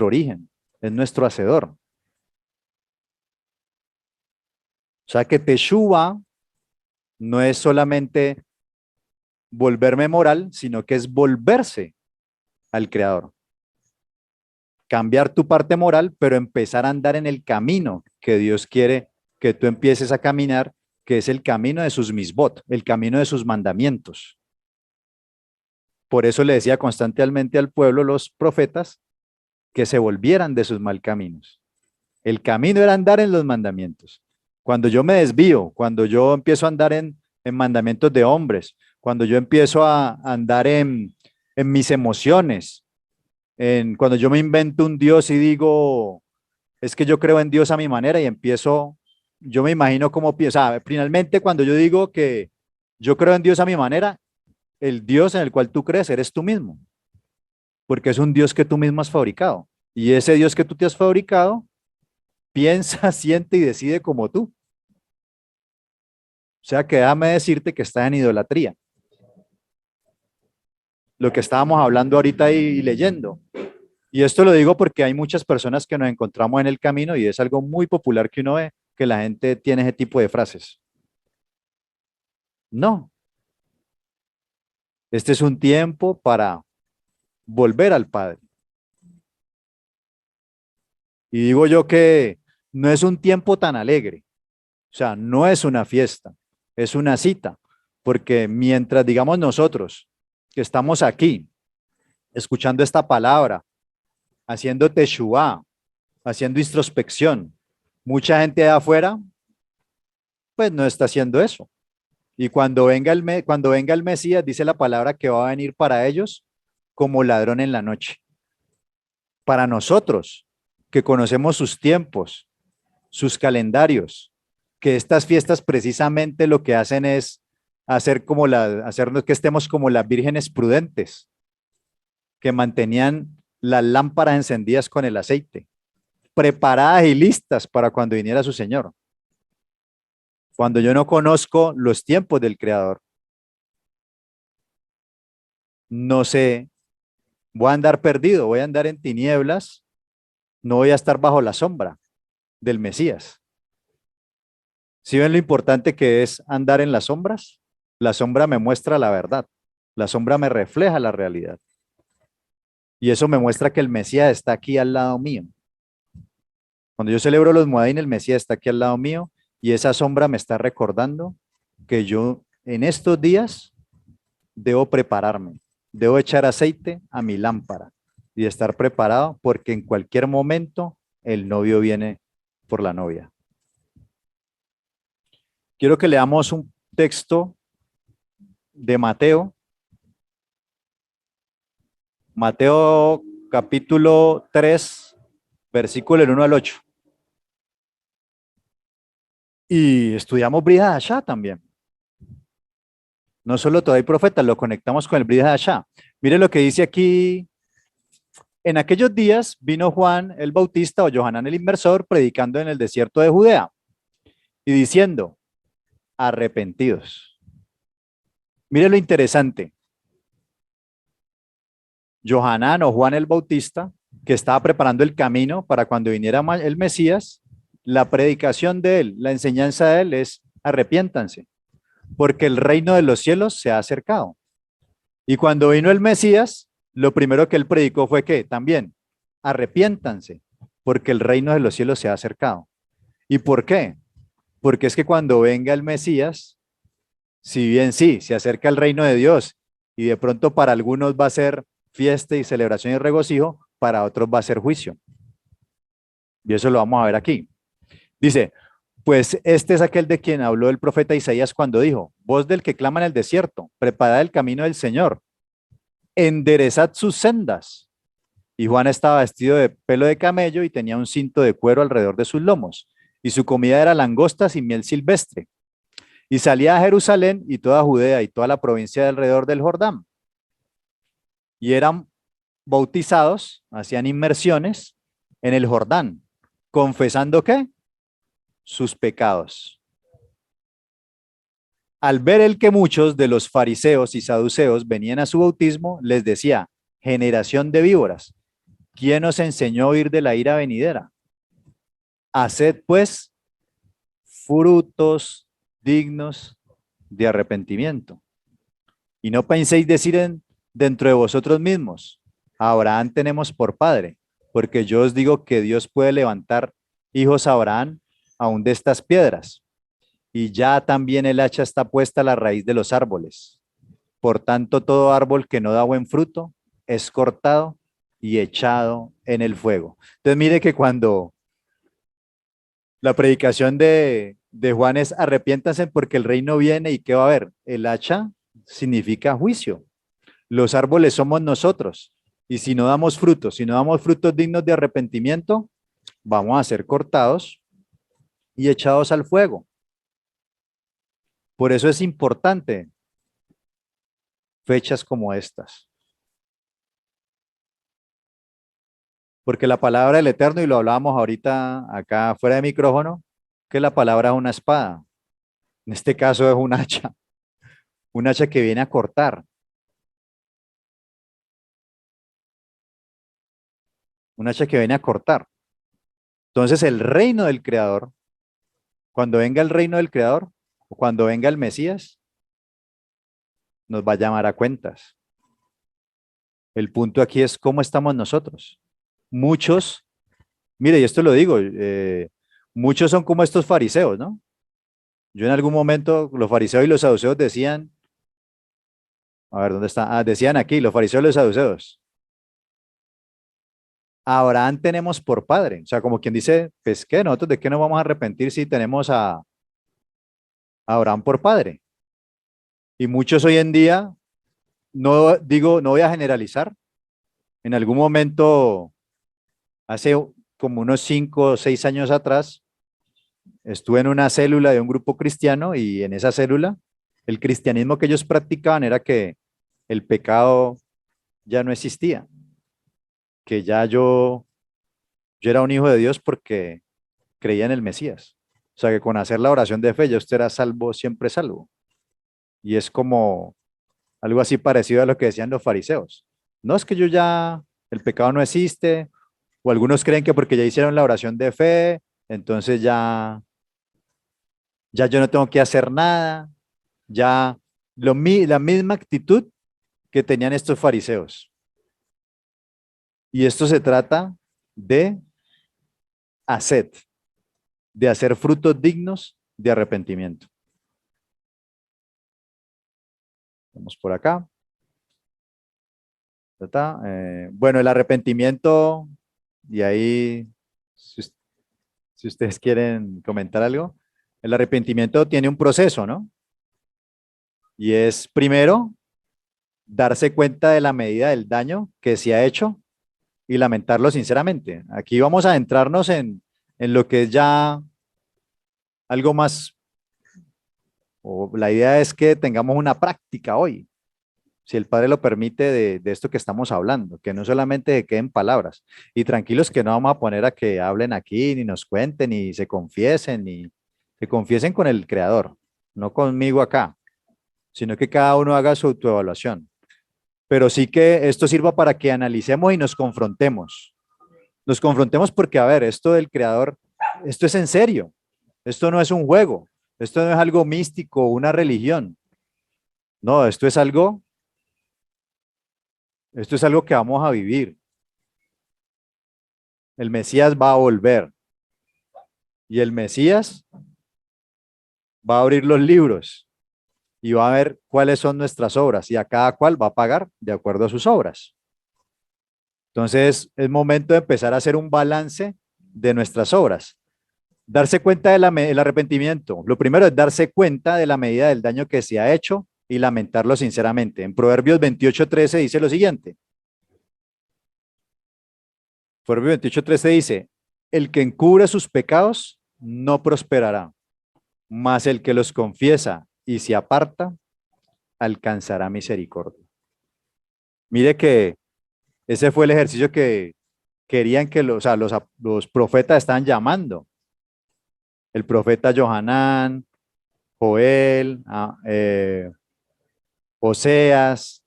origen, es nuestro hacedor. O sea que Teshuvah no es solamente volverme moral, sino que es volverse al creador. Cambiar tu parte moral, pero empezar a andar en el camino que Dios quiere que tú empieces a caminar, que es el camino de sus misbot, el camino de sus mandamientos. Por eso le decía constantemente al pueblo, los profetas, que se volvieran de sus mal caminos. El camino era andar en los mandamientos. Cuando yo me desvío, cuando yo empiezo a andar en mandamientos de hombres, cuando yo empiezo a andar en mis emociones, cuando yo me invento un Dios y digo, es que yo creo en Dios a mi manera y empiezo, yo me imagino cómo piensa. Finalmente, cuando yo digo que yo creo en Dios a mi manera, el Dios en el cual tú crees eres tú mismo, porque es un Dios que tú mismo has fabricado. Y ese Dios que tú te has fabricado piensa, siente y decide como tú. O sea que déjame decirte que estás en idolatría. Lo que estábamos hablando ahorita y leyendo. Y esto lo digo porque hay muchas personas que nos encontramos en el camino y es algo muy popular que uno ve, que la gente tiene ese tipo de frases. No, este es un tiempo para volver al Padre. Y digo yo que no es un tiempo tan alegre, o sea, no es una fiesta, es una cita, porque mientras digamos nosotros que estamos aquí, escuchando esta palabra, haciendo teshuvá, haciendo introspección, mucha gente de afuera, pues no está haciendo eso. Y cuando venga el Mesías, dice la palabra que va a venir para ellos como ladrón en la noche. Para nosotros, que conocemos sus tiempos, sus calendarios, que estas fiestas precisamente lo que hacen es hacernos que estemos como las vírgenes prudentes, que mantenían las lámparas encendidas con el aceite, preparadas y listas para cuando viniera su Señor. Cuando yo no conozco los tiempos del Creador, no sé, voy a andar perdido, voy a andar en tinieblas, no voy a estar bajo la sombra del Mesías. ¿Sí ven lo importante que es andar en las sombras? La sombra me muestra la verdad, la sombra me refleja la realidad. Y eso me muestra que el Mesías está aquí al lado mío. Cuando yo celebro los Moedín, el Mesías está aquí al lado mío y esa sombra me está recordando que yo en estos días debo prepararme, debo echar aceite a mi lámpara y estar preparado porque en cualquier momento el novio viene por la novia. Quiero que leamos un texto de Mateo. Mateo capítulo 3, versículo del 1 al 8. Y estudiamos Brit Hadashah también. No solo todavía hay profetas, lo conectamos con el Brit Hadashah. Mire lo que dice aquí. En aquellos días vino Juan el Bautista o Johanán el Inmersor predicando en el desierto de Judea y diciendo, arrepentidos. Mire lo interesante. Johanán o Juan el Bautista, que estaba preparando el camino para cuando viniera el Mesías, la predicación de él, la enseñanza de él es arrepiéntanse, porque el reino de los cielos se ha acercado. Y cuando vino el Mesías, lo primero que él predicó fue que también arrepiéntanse, porque el reino de los cielos se ha acercado. ¿Y por qué? Porque es que cuando venga el Mesías, si bien sí, se acerca el reino de Dios y de pronto para algunos va a ser fiesta y celebración y regocijo, para otros va a ser juicio. Y eso lo vamos a ver aquí. Dice, pues este es aquel de quien habló el profeta Isaías cuando dijo, voz del que clama en el desierto, preparad el camino del Señor, enderezad sus sendas. Y Juan estaba vestido de pelo de camello y tenía un cinto de cuero alrededor de sus lomos, y su comida era langostas y miel silvestre. Y salía a Jerusalén y toda Judea y toda la provincia de alrededor del Jordán. Y eran bautizados, hacían inmersiones en el Jordán, confesando ¿qué? Sus pecados. Al ver el que muchos de los fariseos y saduceos venían a su bautismo, les decía, generación de víboras, ¿quién os enseñó a huir de la ira venidera? Haced pues frutos dignos de arrepentimiento. Y no penséis decir dentro de vosotros mismos, a Abraham tenemos por padre, porque yo os digo que Dios puede levantar hijos a Abraham aún de estas piedras. Y ya también el hacha está puesta a la raíz de los árboles. Por tanto, todo árbol que no da buen fruto es cortado y echado en el fuego. Entonces, mire que cuando la predicación de Juan es arrepiéntanse porque el reino viene y ¿qué va a haber? El hacha significa juicio. Los árboles somos nosotros. Y si no damos frutos, si no damos frutos dignos de arrepentimiento, vamos a ser cortados y echados al fuego. Por eso es importante fechas como estas. Porque la palabra del Eterno, y lo hablábamos ahorita acá fuera de micrófono, que la palabra es una espada. En este caso es un hacha que viene a cortar, un hacha que viene a cortar. Entonces el reino del Creador, cuando venga el reino del Creador, o cuando venga el Mesías, nos va a llamar a cuentas. El punto aquí es cómo estamos nosotros. Muchos, mire, y esto lo digo, muchos son como estos fariseos, ¿no? Yo en algún momento, los fariseos y los saduceos decían, a ver, ¿dónde está? Ah, decían aquí, los fariseos y los saduceos, a Abraham tenemos por padre. O sea, como quien dice, pues qué, nosotros de qué nos vamos a arrepentir si tenemos a Abraham por padre. Y muchos hoy en día, no digo, no voy a generalizar, en algún momento, hace como unos 5 o 6 años atrás, estuve en una célula de un grupo cristiano y en esa célula, el cristianismo que ellos practicaban era que el pecado ya no existía, que ya yo era un hijo de Dios porque creía en el Mesías. O sea, que con hacer la oración de fe ya usted era salvo, siempre salvo. Y es como algo así parecido a lo que decían los fariseos. No es que yo ya, el pecado no existe, o algunos creen que porque ya hicieron la oración de fe, entonces ya yo no tengo que hacer nada, ya la misma actitud que tenían estos fariseos. Y esto se trata de hacer, de hacer frutos dignos de arrepentimiento. Vamos por acá. Bueno, el arrepentimiento, y ahí, si ustedes quieren comentar algo, el arrepentimiento tiene un proceso, ¿no? Y es primero darse cuenta de la medida del daño que se ha hecho y lamentarlo sinceramente. Aquí vamos a entrarnos en lo que es ya algo más, o la idea es que tengamos una práctica hoy, si el Padre lo permite, de esto que estamos hablando, que no solamente queden palabras. Y tranquilos que no vamos a poner a que hablen aquí, ni nos cuenten, ni se confiesen, ni se confiesen con el Creador, no conmigo acá, sino que cada uno haga su autoevaluación. Pero sí que esto sirva para que analicemos y nos confrontemos. Nos confrontemos porque, a ver, esto del Creador, esto es en serio. Esto no es un juego. Esto no es algo místico, una religión. No, esto es algo que vamos a vivir. El Mesías va a volver y el Mesías va a abrir los libros y va a ver cuáles son nuestras obras y a cada cual va a pagar de acuerdo a sus obras. Entonces es momento de empezar a hacer un balance de nuestras obras. Darse cuenta del arrepentimiento. Lo primero es darse cuenta de la medida del daño que se ha hecho y lamentarlo sinceramente. En Proverbios 28:13 dice lo siguiente. Proverbios 28:13 dice, el que encubre sus pecados no prosperará, mas el que los confiesa y se aparta alcanzará misericordia. Mire que ese fue el ejercicio que querían que los profetas estaban llamando. El profeta Johanán, Joel, Oseas,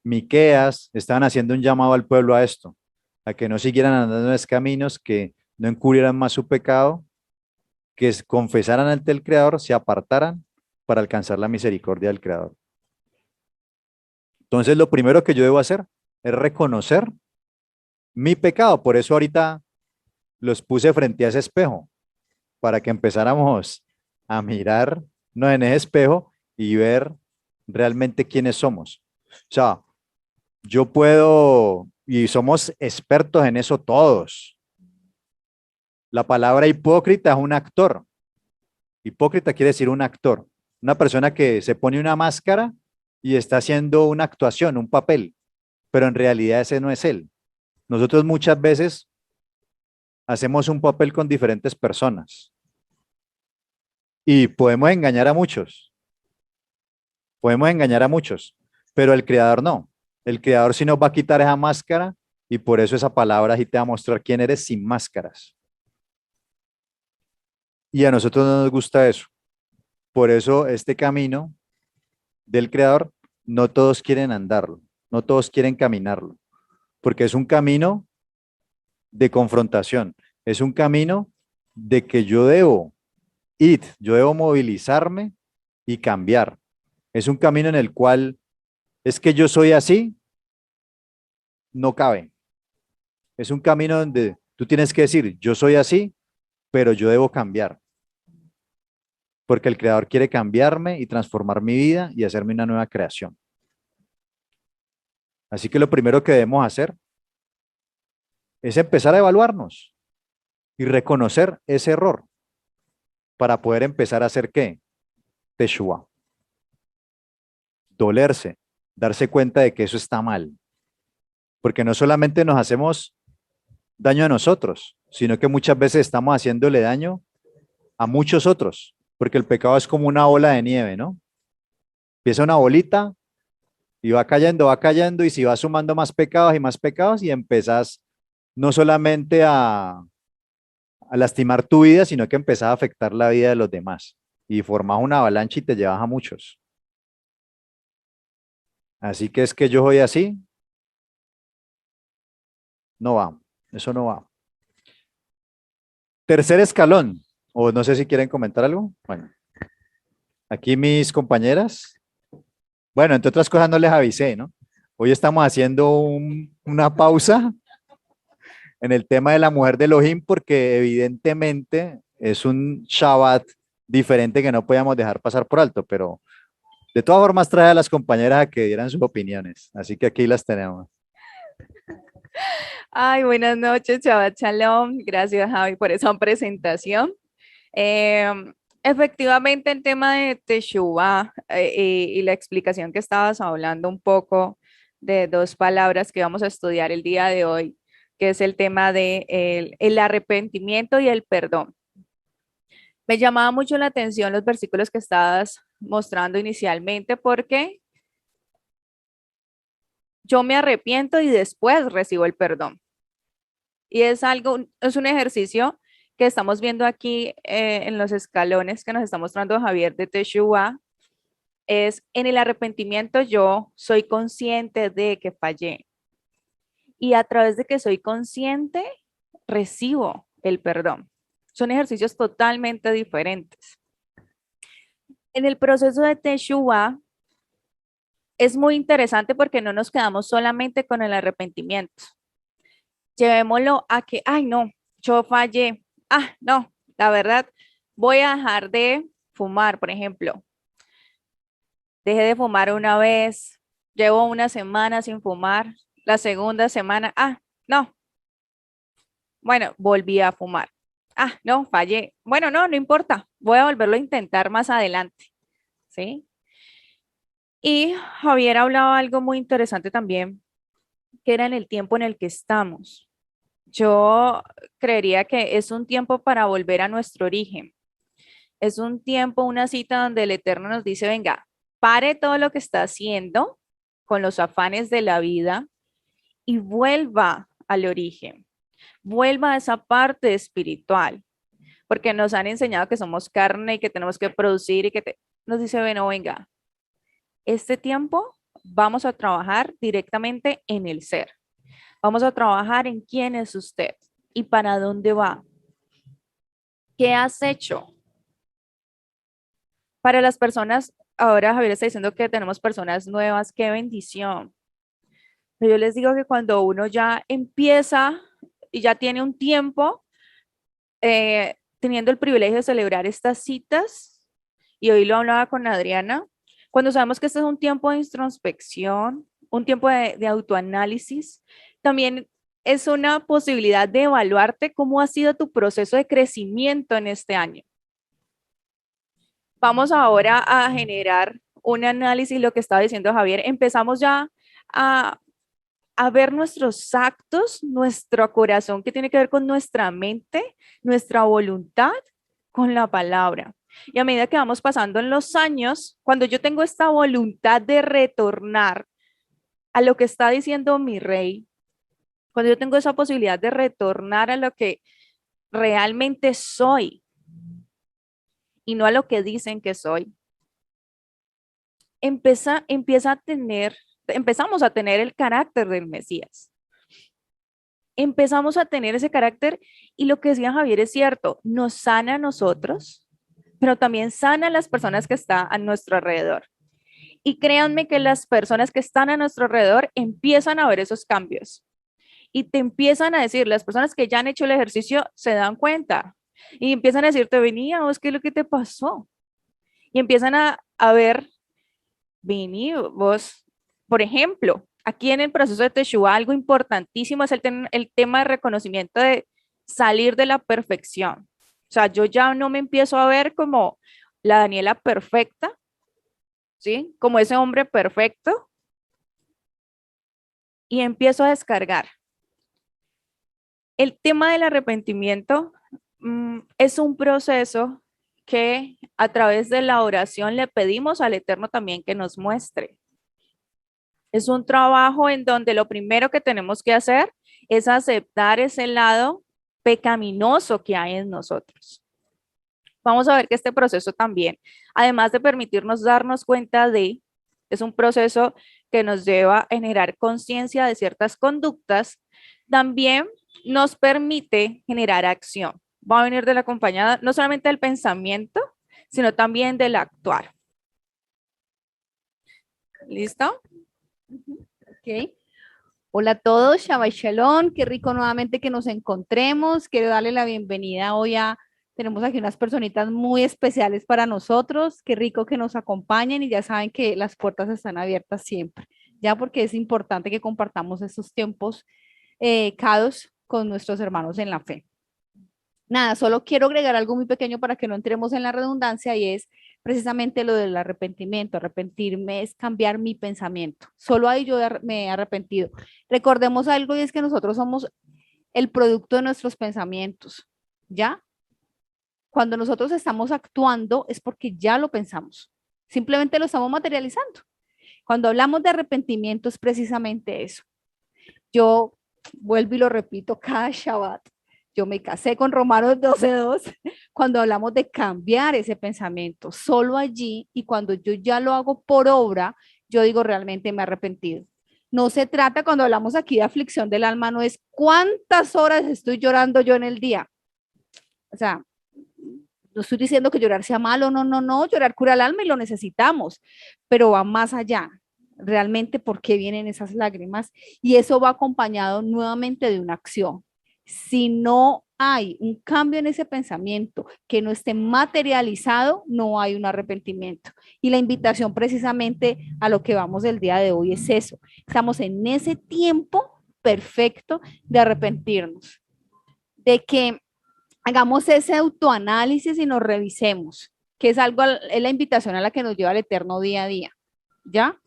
Miqueas, estaban haciendo un llamado al pueblo a esto, a que no siguieran andando en los caminos, que no encubrieran más su pecado, que confesaran ante el Creador, se apartaran para alcanzar la misericordia del Creador. Entonces, lo primero que yo debo hacer es reconocer mi pecado. Por eso ahorita los puse frente a ese espejo, para que empezáramos a mirarnos en ese espejo y ver realmente quiénes somos. O sea, yo puedo, y somos expertos en eso todos. La palabra hipócrita es un actor. Hipócrita quiere decir un actor, una persona que se pone una máscara y está haciendo una actuación, un papel, pero en realidad ese no es él. Nosotros muchas veces hacemos un papel con diferentes personas y podemos engañar a muchos, pero el creador no. El creador sí nos va a quitar esa máscara y por eso esa palabra sí te va a mostrar quién eres sin máscaras. Y a nosotros no nos gusta eso. Por eso este camino del creador, no todos quieren andarlo, no todos quieren caminarlo, porque es un camino de confrontación, es un camino de que yo debo ir, yo debo movilizarme y cambiar. Es un camino en el cual es que yo soy así, no cabe. Es un camino donde tú tienes que decir, yo soy así, pero yo debo cambiar, porque el creador quiere cambiarme y transformar mi vida y hacerme una nueva creación. Así que lo primero que debemos hacer es empezar a evaluarnos y reconocer ese error para poder empezar a hacer ¿qué? Teshua. Dolerse, darse cuenta de que eso está mal. Porque no solamente nos hacemos daño a nosotros, sino que muchas veces estamos haciéndole daño a muchos otros, porque el pecado es como una ola de nieve, ¿no? Empieza una bolita y va cayendo, y si va sumando más pecados y empezás no solamente a lastimar tu vida, sino que empezás a afectar la vida de los demás y formas una avalancha y te llevas a muchos. Así que es que yo soy así, no va, eso no va. Tercer escalón, o no sé si quieren comentar algo. Bueno, aquí mis compañeras, bueno, entre otras cosas no les avisé, ¿no? Hoy estamos haciendo una pausa en el tema de la mujer de Elohim porque evidentemente es un Shabbat diferente que no podíamos dejar pasar por alto, pero de todas formas trae a las compañeras a que dieran sus opiniones, así que aquí las tenemos. Ay, buenas noches, Shabbat Shalom. Gracias, Javi, por esa presentación. Efectivamente, el tema de Teshuvah y la explicación que estabas hablando un poco de dos palabras que vamos a estudiar el día de hoy, que es el tema de el arrepentimiento y el perdón. Me llamaba mucho la atención los versículos que estabas mostrando inicialmente porque yo me arrepiento y después recibo el perdón. Y es algo, es un ejercicio que estamos viendo aquí en los escalones que nos está mostrando Javier de Teshuvah. Es en el arrepentimiento yo soy consciente de que fallé. Y a través de que soy consciente, recibo el perdón. Son ejercicios totalmente diferentes. En el proceso de Teshuvah es muy interesante porque no nos quedamos solamente con el arrepentimiento. Llevémoslo a que, ay, no, yo fallé. Ah, no, la verdad, voy a dejar de fumar, por ejemplo. Dejé de fumar una vez, llevo una semana sin fumar, la segunda semana, ah, no, Bueno, volví a fumar. Ah, no, fallé. Bueno, no, no importa. Voy a volverlo a intentar más adelante. ¿Sí? Y Javier hablaba algo muy interesante también, que era en el tiempo en el que estamos. Yo creería que es un tiempo para volver a nuestro origen. Es un tiempo, una cita donde el Eterno nos dice, venga, pare todo lo que está haciendo con los afanes de la vida y vuelva al origen, vuelva a esa parte espiritual, porque nos han enseñado que somos carne y que tenemos que producir y nos dice, bueno, venga, este tiempo vamos a trabajar directamente en el ser. Vamos a trabajar en quién es usted y para dónde va. ¿Qué has hecho? Para las personas, ahora Javier está diciendo que tenemos personas nuevas, qué bendición. Pero yo les digo que cuando uno ya empieza y ya tiene un tiempo teniendo el privilegio de celebrar estas citas, y hoy lo hablaba con Adriana, cuando sabemos que este es un tiempo de introspección, un tiempo de autoanálisis, también es una posibilidad de evaluarte cómo ha sido tu proceso de crecimiento en este año. Vamos ahora a generar un análisis, lo que estaba diciendo Javier. Empezamos ya a, a ver nuestros actos, nuestro corazón, que tiene que ver con nuestra mente, nuestra voluntad, con la palabra. Y a medida que vamos pasando en los años, cuando yo tengo esta voluntad de retornar a lo que está diciendo mi rey, cuando yo tengo esa posibilidad de retornar a lo que realmente soy y no a lo que dicen que soy, empezamos a tener el carácter del Mesías. Empezamos a tener ese carácter y lo que decía Javier es cierto, nos sana a nosotros, pero también sana a las personas que están a nuestro alrededor. Y créanme que las personas que están a nuestro alrededor empiezan a ver esos cambios y te empiezan a decir, las personas que ya han hecho el ejercicio se dan cuenta y empiezan a decirte, venía, vos, ¿qué es lo que te pasó? Y empiezan a ver, vení, vos, por ejemplo, aquí en el proceso de Teshuvah, algo importantísimo es el tema de reconocimiento de salir de la perfección. O sea, yo ya no me empiezo a ver como la Daniela perfecta, ¿sí? Como ese hombre perfecto y empiezo a descargar. El tema del arrepentimiento es un proceso que a través de la oración le pedimos al Eterno también que nos muestre. Es un trabajo en donde lo primero que tenemos que hacer es aceptar ese lado pecaminoso que hay en nosotros. Vamos a ver que este proceso también, además de permitirnos darnos cuenta es un proceso que nos lleva a generar conciencia de ciertas conductas, también nos permite generar acción. Va a venir de la acompañada no solamente del pensamiento, sino también del actuar. ¿Listo? Ok. Hola a todos, Shabbat Shalom, qué rico nuevamente que nos encontremos. Quiero darle la bienvenida hoy tenemos aquí unas personitas muy especiales para nosotros. Qué rico que nos acompañen y ya saben que las puertas están abiertas siempre, ya porque es importante que compartamos estos tiempos cados con nuestros hermanos en la fe. Nada, solo quiero agregar algo muy pequeño para que no entremos en la redundancia y es precisamente lo del arrepentimiento. Arrepentirme es cambiar mi pensamiento. Solo ahí yo me he arrepentido. Recordemos algo y es que nosotros somos el producto de nuestros pensamientos, ¿ya? Cuando nosotros estamos actuando es porque ya lo pensamos. Simplemente lo estamos materializando. Cuando hablamos de arrepentimiento es precisamente eso. Yo vuelvo y lo repito cada Shabbat. Yo me casé con Romanos 12:2 cuando hablamos de cambiar ese pensamiento. Solo allí y cuando yo ya lo hago por obra, yo digo realmente me he arrepentido. No se trata cuando hablamos aquí de aflicción del alma, no es cuántas horas estoy llorando yo en el día. O sea, no estoy diciendo que llorar sea malo, no, no, no, llorar cura el alma y lo necesitamos, pero va más allá. Realmente, ¿por qué vienen esas lágrimas? Y eso va acompañado nuevamente de una acción. Si no hay un cambio en ese pensamiento que no esté materializado, no hay un arrepentimiento. Y la invitación precisamente a lo que vamos el día de hoy es eso. Estamos en ese tiempo perfecto de arrepentirnos. de que hagamos ese autoanálisis y nos revisemos, que es algo, es la invitación a la que nos lleva el Eterno día a día. ¿Ya?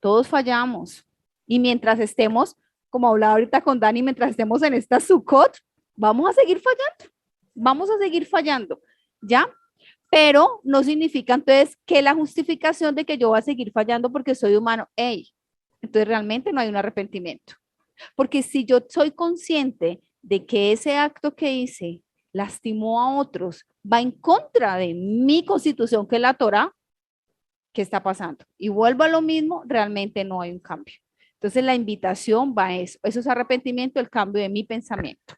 Todos fallamos. Y mientras estemos, como hablaba ahorita con Dani, mientras estemos en esta Sukkot, vamos a seguir fallando. Vamos a seguir fallando. ¿Ya? Pero no significa entonces que la justificación de que yo voy a seguir fallando porque soy humano, hey, entonces realmente no hay un arrepentimiento. Porque si yo soy consciente de que ese acto que hice lastimó a otros, va en contra de mi constitución, que es la Torá, ¿qué está pasando? Y vuelvo a lo mismo, realmente no hay un cambio. Entonces la invitación va a eso es arrepentimiento, el cambio de mi pensamiento.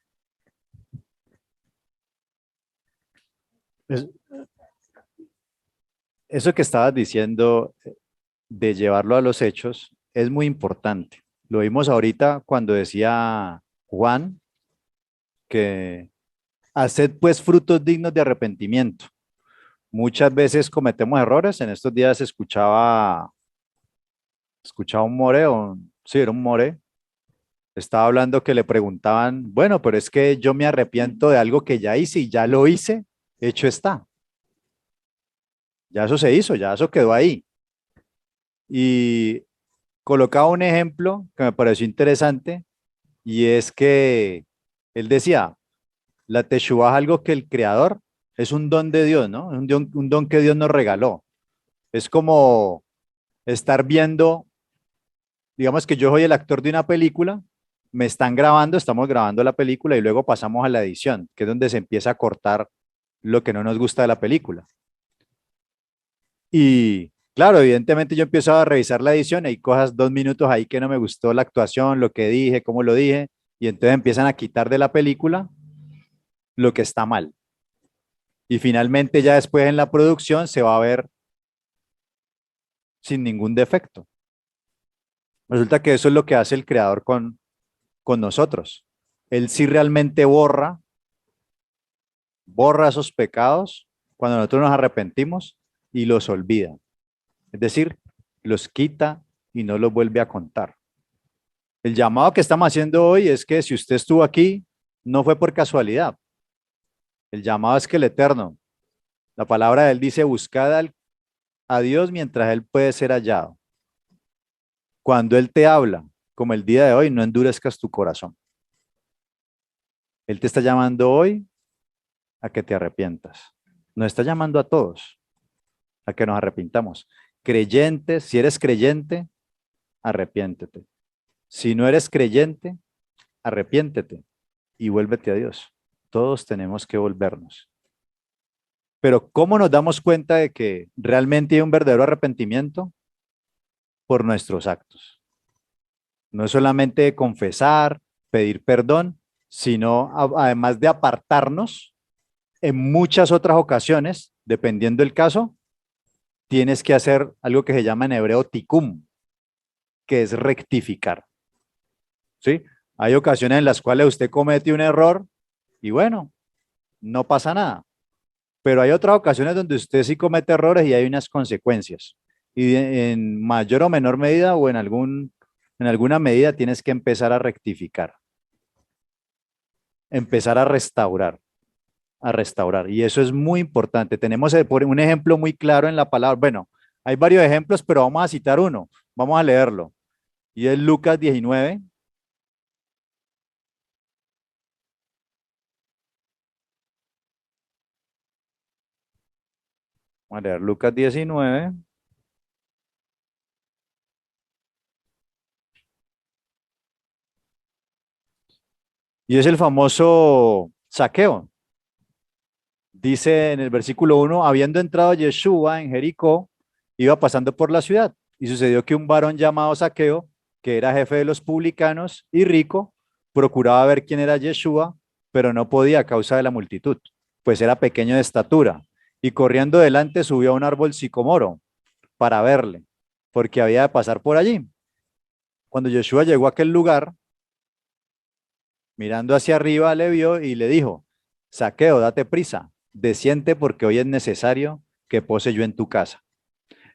Eso que estabas diciendo de llevarlo a los hechos es muy importante. Lo vimos ahorita cuando decía Juan que haced pues frutos dignos de arrepentimiento. Muchas veces cometemos errores. En estos días escuchaba un more, sí, era un more, estaba hablando que le preguntaban, bueno, pero es que yo me arrepiento de algo que ya hice y ya lo hice, hecho está. Ya eso se hizo, ya eso quedó ahí. Y colocaba un ejemplo que me pareció interesante y es que él decía, la Teshuvah es algo que el creador es un don de Dios, ¿no? Un don que Dios nos regaló. Es como estar viendo, digamos que yo soy el actor de una película, me están grabando, estamos grabando la película y luego pasamos a la edición, que es donde se empieza a cortar lo que no nos gusta de la película. Y claro, evidentemente yo empiezo a revisar la edición, hay cosas 2 minutos ahí que no me gustó la actuación, lo que dije, cómo lo dije, y entonces empiezan a quitar de la película lo que está mal. Y finalmente ya después en la producción se va a ver sin ningún defecto. Resulta que eso es lo que hace el creador con nosotros. Él sí realmente borra esos pecados cuando nosotros nos arrepentimos y los olvida. Es decir, los quita y no los vuelve a contar. El llamado que estamos haciendo hoy es que si usted estuvo aquí, no fue por casualidad. El llamado es que el Eterno, la palabra de él dice, buscad a Dios mientras él puede ser hallado. Cuando él te habla, como el día de hoy, no endurezcas tu corazón. Él te está llamando hoy a que te arrepientas. Nos está llamando a todos a que nos arrepintamos. Creyentes, si eres creyente, arrepiéntete. Si no eres creyente, arrepiéntete y vuélvete a Dios. Todos tenemos que volvernos. Pero ¿cómo nos damos cuenta de que realmente hay un verdadero arrepentimiento? Por nuestros actos. No es solamente confesar, pedir perdón, sino además de apartarnos, en muchas otras ocasiones, dependiendo del caso, tienes que hacer algo que se llama en hebreo tikum, que es rectificar. ¿Sí? Hay ocasiones en las cuales usted comete un error y bueno, no pasa nada. Pero hay otras ocasiones donde usted sí comete errores y hay unas consecuencias. Y en mayor o menor medida o en alguna medida tienes que empezar a rectificar. Empezar a restaurar. Y eso es muy importante. Tenemos un ejemplo muy claro en la palabra. Bueno, hay varios ejemplos, pero vamos a citar uno. Vamos a leerlo. Y es Lucas 19. Vamos a leer Lucas 19. Y es el famoso saqueo. Dice en el versículo 1, habiendo entrado Yeshua en Jericó, iba pasando por la ciudad. Y sucedió que un varón llamado Saqueo, que era jefe de los publicanos y rico, procuraba ver quién era Yeshua, pero no podía a causa de la multitud, pues era pequeño de estatura. Y corriendo delante subió a un árbol sicomoro para verle, porque había de pasar por allí. Cuando Yeshua llegó a aquel lugar, mirando hacia arriba, le vio y le dijo, Saqueo, date prisa, desciende porque hoy es necesario que pose yo en tu casa.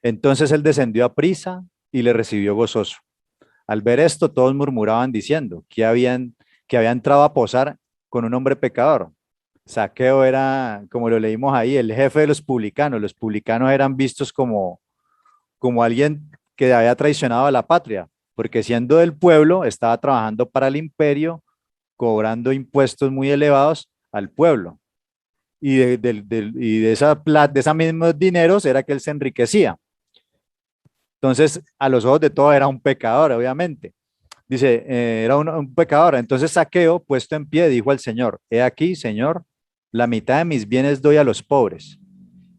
Entonces él descendió a prisa y le recibió gozoso. Al ver esto, todos murmuraban diciendo que había entrado a posar con un hombre pecador. Zaqueo era, como lo leímos ahí, el jefe de los publicanos. Los publicanos eran vistos como alguien que había traicionado a la patria, porque siendo del pueblo, estaba trabajando para el imperio, cobrando impuestos muy elevados al pueblo. Y de esa plata, de esos mismos dineros era que él se enriquecía. Entonces, a los ojos de todos era un pecador, obviamente. Dice, era un pecador. Entonces Zaqueo, puesto en pie, dijo al Señor, he aquí, Señor, la mitad de mis bienes doy a los pobres.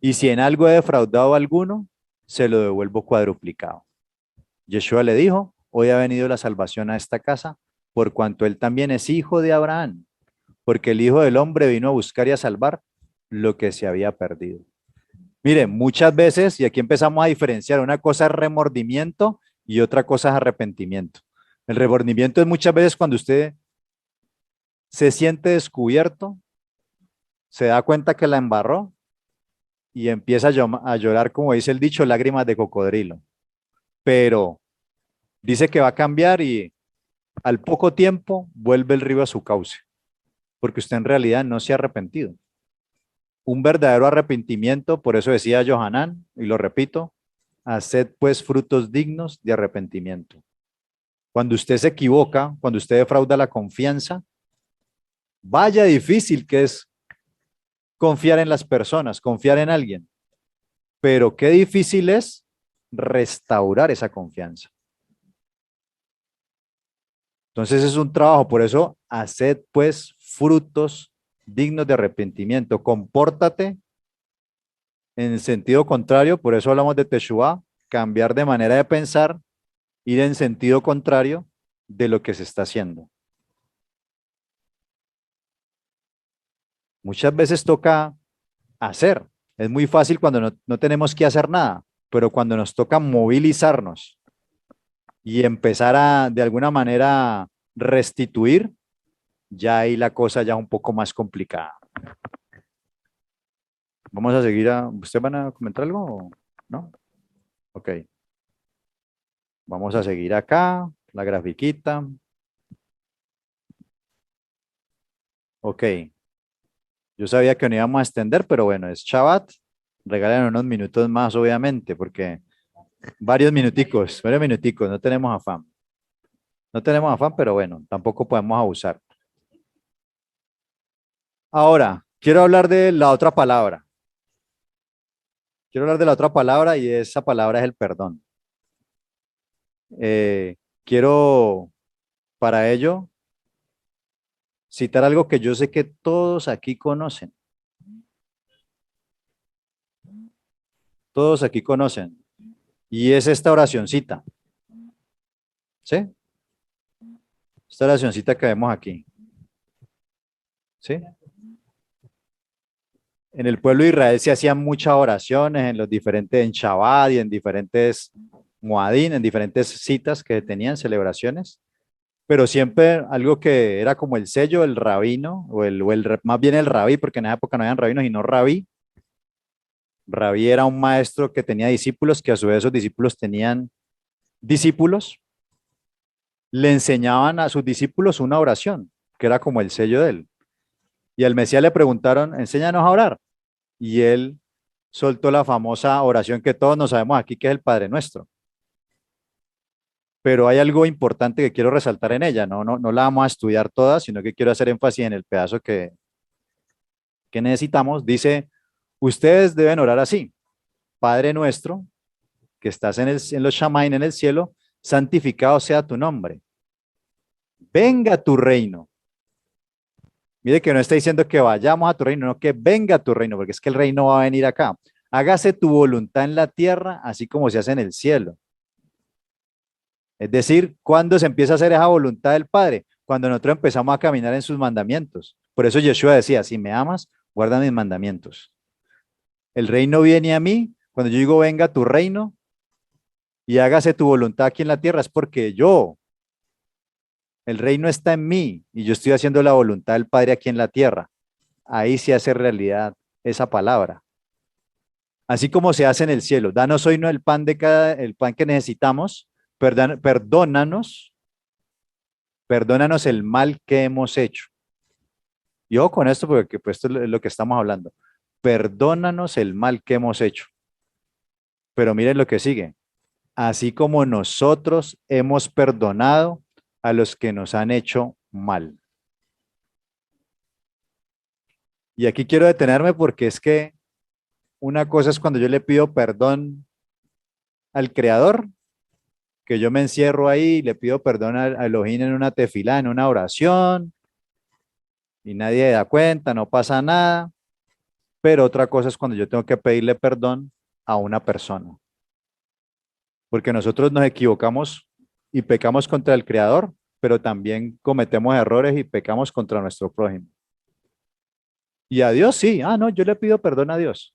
Y si en algo he defraudado a alguno, se lo devuelvo cuadruplicado. Yeshua le dijo, hoy ha venido la salvación a esta casa, por cuanto él también es hijo de Abraham, porque el Hijo del Hombre vino a buscar y a salvar lo que se había perdido. Mire, muchas veces, y aquí empezamos a diferenciar, una cosa es remordimiento y otra cosa es arrepentimiento. El remordimiento es muchas veces cuando usted se siente descubierto, se da cuenta que la embarró y empieza a llorar, como dice el dicho, lágrimas de cocodrilo. Pero dice que va a cambiar y al poco tiempo vuelve el río a su cauce, porque usted en realidad no se ha arrepentido. Un verdadero arrepentimiento, por eso decía Johanán, y lo repito, haced pues frutos dignos de arrepentimiento. Cuando usted se equivoca, cuando usted defrauda la confianza, vaya difícil que es confiar en las personas, confiar en alguien, pero qué difícil es restaurar esa confianza. Entonces es un trabajo, por eso haced pues frutos dignos de arrepentimiento, compórtate en sentido contrario, por eso hablamos de Teshuvá, cambiar de manera de pensar, ir en sentido contrario de lo que se está haciendo. Muchas veces toca hacer, es muy fácil cuando no tenemos que hacer nada, pero cuando nos toca movilizarnos y empezar a, de alguna manera, restituir, ya ahí la cosa ya un poco más complicada. Vamos a seguir ¿ustedes van a comentar algo o no? Ok. Vamos a seguir acá, la grafiquita. Ok. Yo sabía que no íbamos a extender, pero bueno, es Shabbat. Regalen unos minutos más, obviamente, porque varios minuticos, no tenemos afán. No tenemos afán, pero bueno, tampoco podemos abusar. Ahora, quiero hablar de la otra palabra. Quiero hablar de la otra palabra y esa palabra es el perdón. Quiero, para ello, citar algo que yo sé que todos aquí conocen. Todos aquí conocen. Y es esta oracioncita. ¿Sí? Esta oracioncita que vemos aquí. ¿Sí? En el pueblo de Israel se hacían muchas oraciones en los diferentes, en Shabbat y en diferentes Moadín, en diferentes citas que tenían celebraciones, pero siempre algo que era como el sello del rabino, más bien el rabí, porque en esa época no habían rabinos, sino rabí. Rabí era un maestro que tenía discípulos, que a su vez esos discípulos tenían discípulos, le enseñaban a sus discípulos una oración, que era como el sello de él. Y al Mesías le preguntaron, enséñanos a orar. Y él soltó la famosa oración que todos nos sabemos aquí, que es el Padre Nuestro. Pero hay algo importante que quiero resaltar en ella, no la vamos a estudiar toda, sino que quiero hacer énfasis en el pedazo que necesitamos. Dice, ustedes deben orar así, Padre Nuestro, que estás en los Shamaim, en el cielo, santificado sea tu nombre. Venga tu reino. Mire que no está diciendo que vayamos a tu reino, no que venga tu reino, porque es que el reino va a venir acá. Hágase tu voluntad en la tierra, así como se hace en el cielo. Es decir, ¿cuándo se empieza a hacer esa voluntad del Padre? Cuando nosotros empezamos a caminar en sus mandamientos. Por eso Yeshua decía, si me amas, guarda mis mandamientos. El reino viene a mí, cuando yo digo venga tu reino y hágase tu voluntad aquí en la tierra, es porque el reino está en mí y yo estoy haciendo la voluntad del Padre aquí en la tierra. Ahí se hace realidad esa palabra. Así como se hace en el cielo. Danos hoy no el pan el pan que necesitamos, perdónanos el mal que hemos hecho. Y ojo con esto porque pues, esto es lo que estamos hablando. Perdónanos el mal que hemos hecho. Pero miren lo que sigue. Así como nosotros hemos perdonado a los que nos han hecho mal. Y aquí quiero detenerme porque es que una cosa es cuando yo le pido perdón al Creador, que yo me encierro ahí y le pido perdón a Elohim en una tefilá, en una oración, y nadie da cuenta, no pasa nada. Pero otra cosa es cuando yo tengo que pedirle perdón a una persona, porque nosotros nos equivocamos y pecamos contra el Creador, pero también cometemos errores y pecamos contra nuestro prójimo. Y a Dios sí, no, yo le pido perdón a Dios,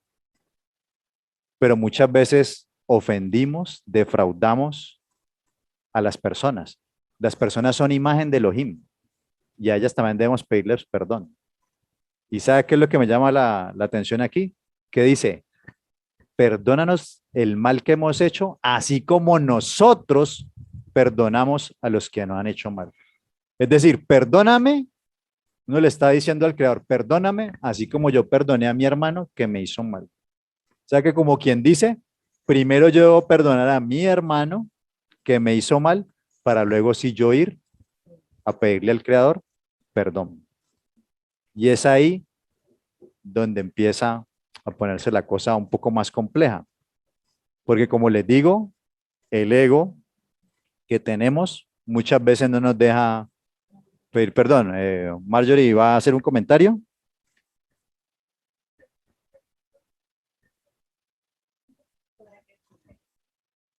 pero muchas veces ofendimos, defraudamos a las personas. Las personas son imagen de Elohim y a ellas también debemos pedirles perdón. ¿Y sabe qué es lo que me llama la atención aquí? Que dice, perdónanos el mal que hemos hecho, así como nosotros perdonamos a los que nos han hecho mal. Es decir, perdóname, uno le está diciendo al Creador, perdóname, así como yo perdoné a mi hermano que me hizo mal. O sea que como quien dice, primero yo debo perdonar a mi hermano que me hizo mal, para luego sí yo ir a pedirle al Creador perdón. Y es ahí donde empieza a ponerse la cosa un poco más compleja. Porque como les digo, el ego que tenemos muchas veces no nos deja pedir perdón. Marjorie, ¿va a hacer un comentario?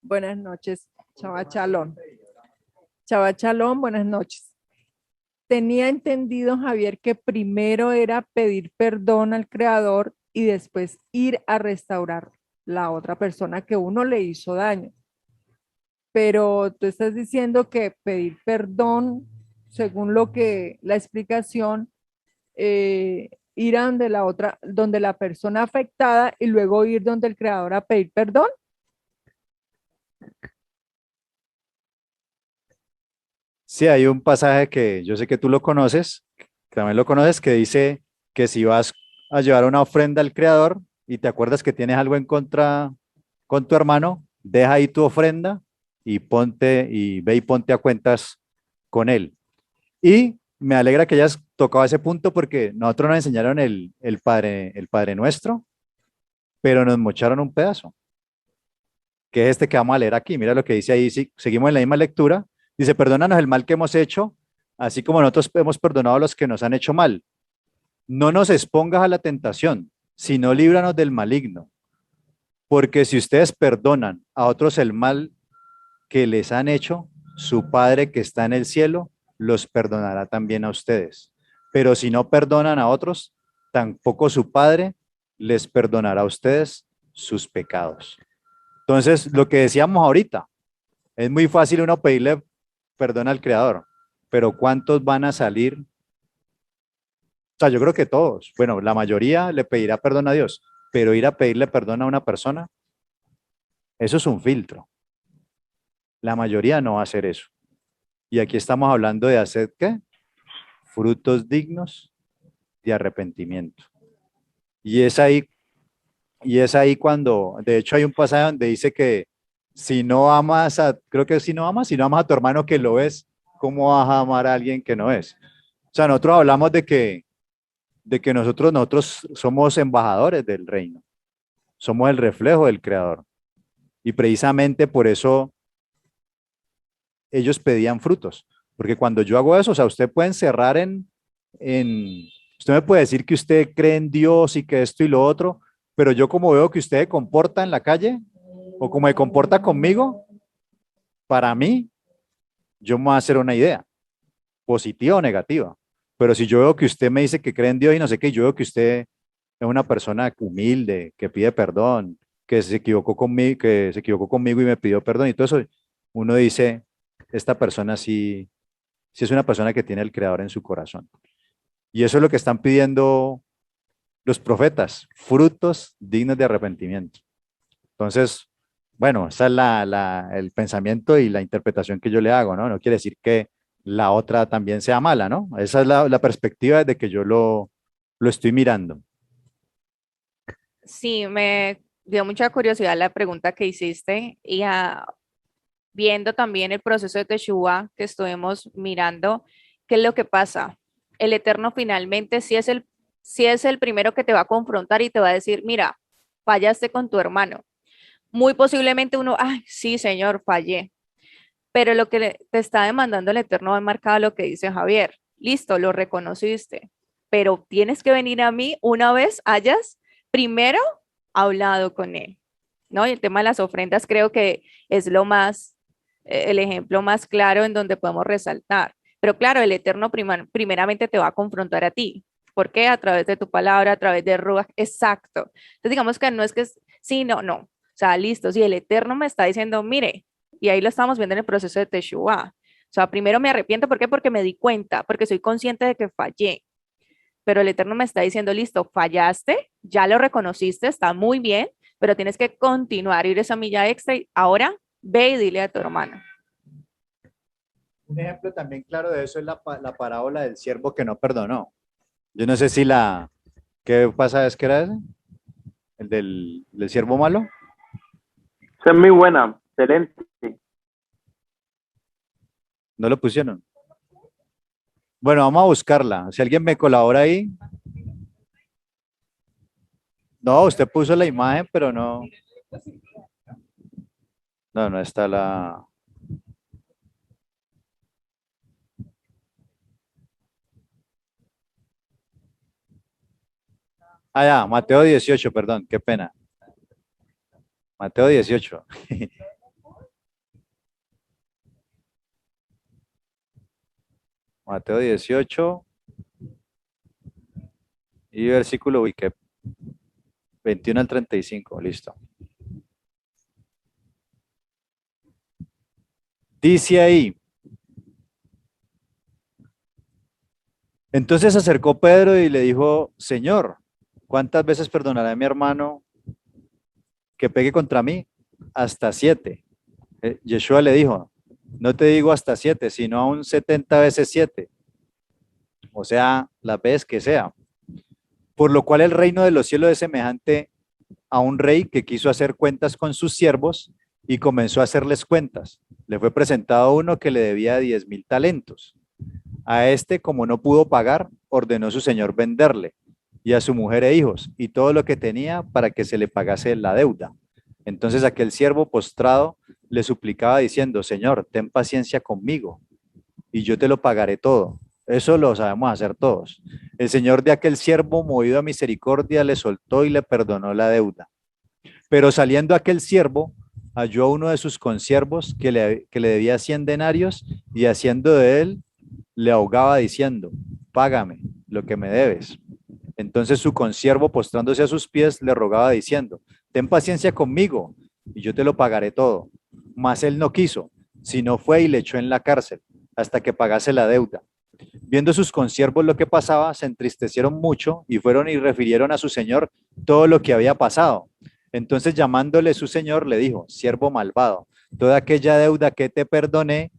Buenas noches, Chava Chalón. Chava Chalón, buenas noches. Tenía entendido, Javier, que primero era pedir perdón al creador y después ir a restaurar la otra persona que uno le hizo daño. Pero tú estás diciendo que pedir perdón, según lo que la explicación, ir a donde la otra, donde la persona afectada y luego ir donde el creador a pedir perdón. Sí, hay un pasaje que yo sé que tú lo conoces, que también lo conoces, que dice que si vas a llevar una ofrenda al Creador y te acuerdas que tienes algo en contra con tu hermano, deja ahí tu ofrenda y ponte y ve y ponte a cuentas con él. Y me alegra que hayas tocado ese punto porque nosotros nos enseñaron el Padre Nuestro, pero nos mocharon un pedazo, que es este que vamos a leer aquí. Mira lo que dice ahí, si seguimos en la misma lectura. Dice, perdónanos el mal que hemos hecho, así como nosotros hemos perdonado a los que nos han hecho mal. No nos expongas a la tentación, sino líbranos del maligno. Porque si ustedes perdonan a otros el mal que les han hecho, su Padre que está en el cielo los perdonará también a ustedes. Pero si no perdonan a otros, tampoco su Padre les perdonará a ustedes sus pecados. Entonces, lo que decíamos ahorita, es muy fácil uno pedirle perdón al Creador, pero ¿cuántos van a salir? O sea, yo creo que todos, bueno, la mayoría le pedirá perdón a Dios, pero ir a pedirle perdón a una persona, eso es un filtro. La mayoría no va a hacer eso. Y aquí estamos hablando de hacer, ¿qué? Frutos dignos de arrepentimiento. Y es ahí cuando, de hecho hay un pasaje donde dice que si no amas a, creo que si no amas a tu hermano que lo es, ¿cómo vas a amar a alguien que no es? O sea, nosotros hablamos de que nosotros somos embajadores del reino, somos el reflejo del Creador. Y precisamente por eso ellos pedían frutos, porque cuando yo hago eso, o sea, usted puede encerrar usted me puede decir que usted cree en Dios y que esto y lo otro, pero yo como veo que usted se comporta en la calle o como se comporta conmigo, para mí, yo me voy a hacer una idea, positiva o negativa. Pero si yo veo que usted me dice que cree en Dios y no sé qué, yo veo que usted es una persona humilde, que pide perdón, que se equivocó conmigo y me pidió perdón y todo eso, uno dice, esta persona sí es una persona que tiene el Creador en su corazón. Y eso es lo que están pidiendo los profetas, frutos dignos de arrepentimiento. Entonces, bueno, esa es el pensamiento y la interpretación que yo le hago, ¿no? No quiere decir que la otra también sea mala, ¿no? Esa es la perspectiva desde que yo lo Lo estoy mirando. Sí, me dio mucha curiosidad la pregunta que hiciste y viendo también el proceso de Teshuvá que estuvimos mirando, ¿qué es lo que pasa? El Eterno finalmente sí es el primero que te va a confrontar y te va a decir, mira, fallaste con tu hermano. Muy posiblemente uno, ay, sí, señor, fallé. Pero lo que te está demandando el Eterno va marcado lo que dice Javier. Listo, lo reconociste, pero tienes que venir a mí una vez hayas primero hablado con él, ¿no? Y el tema de las ofrendas creo que es el ejemplo más claro en donde podemos resaltar. Pero claro, el Eterno primeramente te va a confrontar a ti. ¿Por qué? A través de tu palabra, a través de Ruach, exacto. Entonces digamos que no es que, sí, no, no. O sea, listo, si el Eterno me está diciendo, mire, y ahí lo estamos viendo en el proceso de Teshuvah. O sea, primero me arrepiento, ¿por qué? Porque me di cuenta, porque soy consciente de que fallé. Pero el Eterno me está diciendo, listo, fallaste, ya lo reconociste, está muy bien, pero tienes que continuar, ir esa milla extra y ahora ve y dile a tu hermano. Un ejemplo también claro de eso es la parábola del siervo que no perdonó. Yo no sé si ¿qué pasa? ¿Es que era ese? ¿El del siervo malo? Esa es muy buena, excelente. ¿No lo pusieron? Bueno, vamos a buscarla. Si alguien me colabora ahí. No, usted puso la imagen, pero no. No, no está la. Ah, ya, Mateo 18, perdón, qué pena. Mateo 18. Mateo 18 y versículo, uy, que 21 al 35, listo. Dice ahí, entonces se acercó Pedro y le dijo, Señor, ¿cuántas veces perdonaré a mi hermano que pegue contra mí? Hasta 7. Yeshua le dijo, no te digo hasta 7, sino aún 70 veces 7. O sea, las veces que sea. Por lo cual el reino de los cielos es semejante a un rey que quiso hacer cuentas con sus siervos y comenzó a hacerles cuentas. Le fue presentado uno que le debía 10,000 talentos. A este, como no pudo pagar, ordenó su señor venderle y a su mujer e hijos y todo lo que tenía para que se le pagase la deuda. Entonces aquel siervo postrado le suplicaba diciendo, Señor, ten paciencia conmigo y yo te lo pagaré todo. Eso lo sabemos hacer todos. El señor de aquel siervo, movido a misericordia, le soltó y le perdonó la deuda. Pero saliendo aquel siervo, halló a uno de sus consiervos que le debía 100 denarios y haciendo de él, le ahogaba diciendo, págame lo que me debes. Entonces su consiervo, postrándose a sus pies, le rogaba diciendo, ten paciencia conmigo y yo te lo pagaré todo. Mas él no quiso, sino fue y le echó en la cárcel hasta que pagase la deuda. Viendo sus consiervos lo que pasaba, se entristecieron mucho y fueron y refirieron a su señor todo lo que había pasado. Entonces llamándole su señor le dijo, siervo malvado, toda aquella deuda que te perdoné,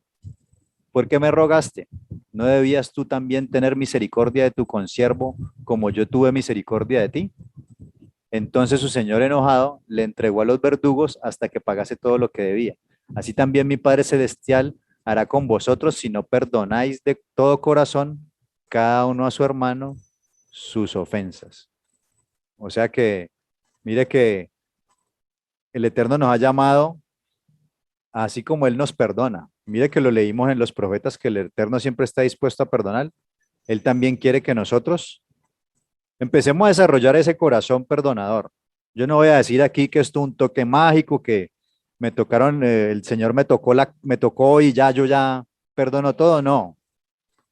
¿por qué me rogaste? ¿No debías tú también tener misericordia de tu consiervo como yo tuve misericordia de ti? Entonces su señor enojado le entregó a los verdugos hasta que pagase todo lo que debía. Así también mi Padre Celestial hará con vosotros si no perdonáis de todo corazón cada uno a su hermano sus ofensas. O sea que, mire que el Eterno nos ha llamado así como Él nos perdona. Mire que lo leímos en los profetas que el Eterno siempre está dispuesto a perdonar. Él también quiere que nosotros empecemos a desarrollar ese corazón perdonador. Yo no voy a decir aquí que esto es un toque mágico, que me tocaron, el Señor me tocó y ya yo ya perdono todo. No,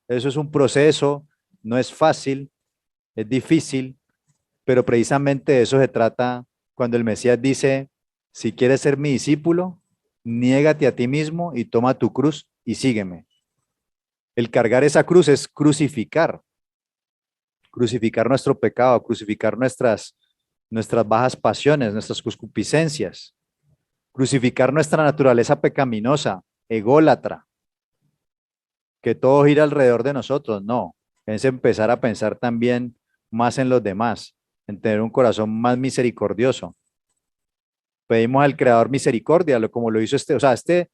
eso es un proceso, no es fácil, es difícil, pero precisamente de eso se trata cuando el Mesías dice, si quieres ser mi discípulo, niégate a ti mismo y toma tu cruz y sígueme. El cargar esa cruz es crucificar nuestro pecado, crucificar nuestras bajas pasiones, nuestras concupiscencias, crucificar nuestra naturaleza pecaminosa, ególatra, que todo gira alrededor de nosotros. No, es empezar a pensar también más en los demás, en tener un corazón más misericordioso. Pedimos al Creador misericordia, como lo hizo o sea, este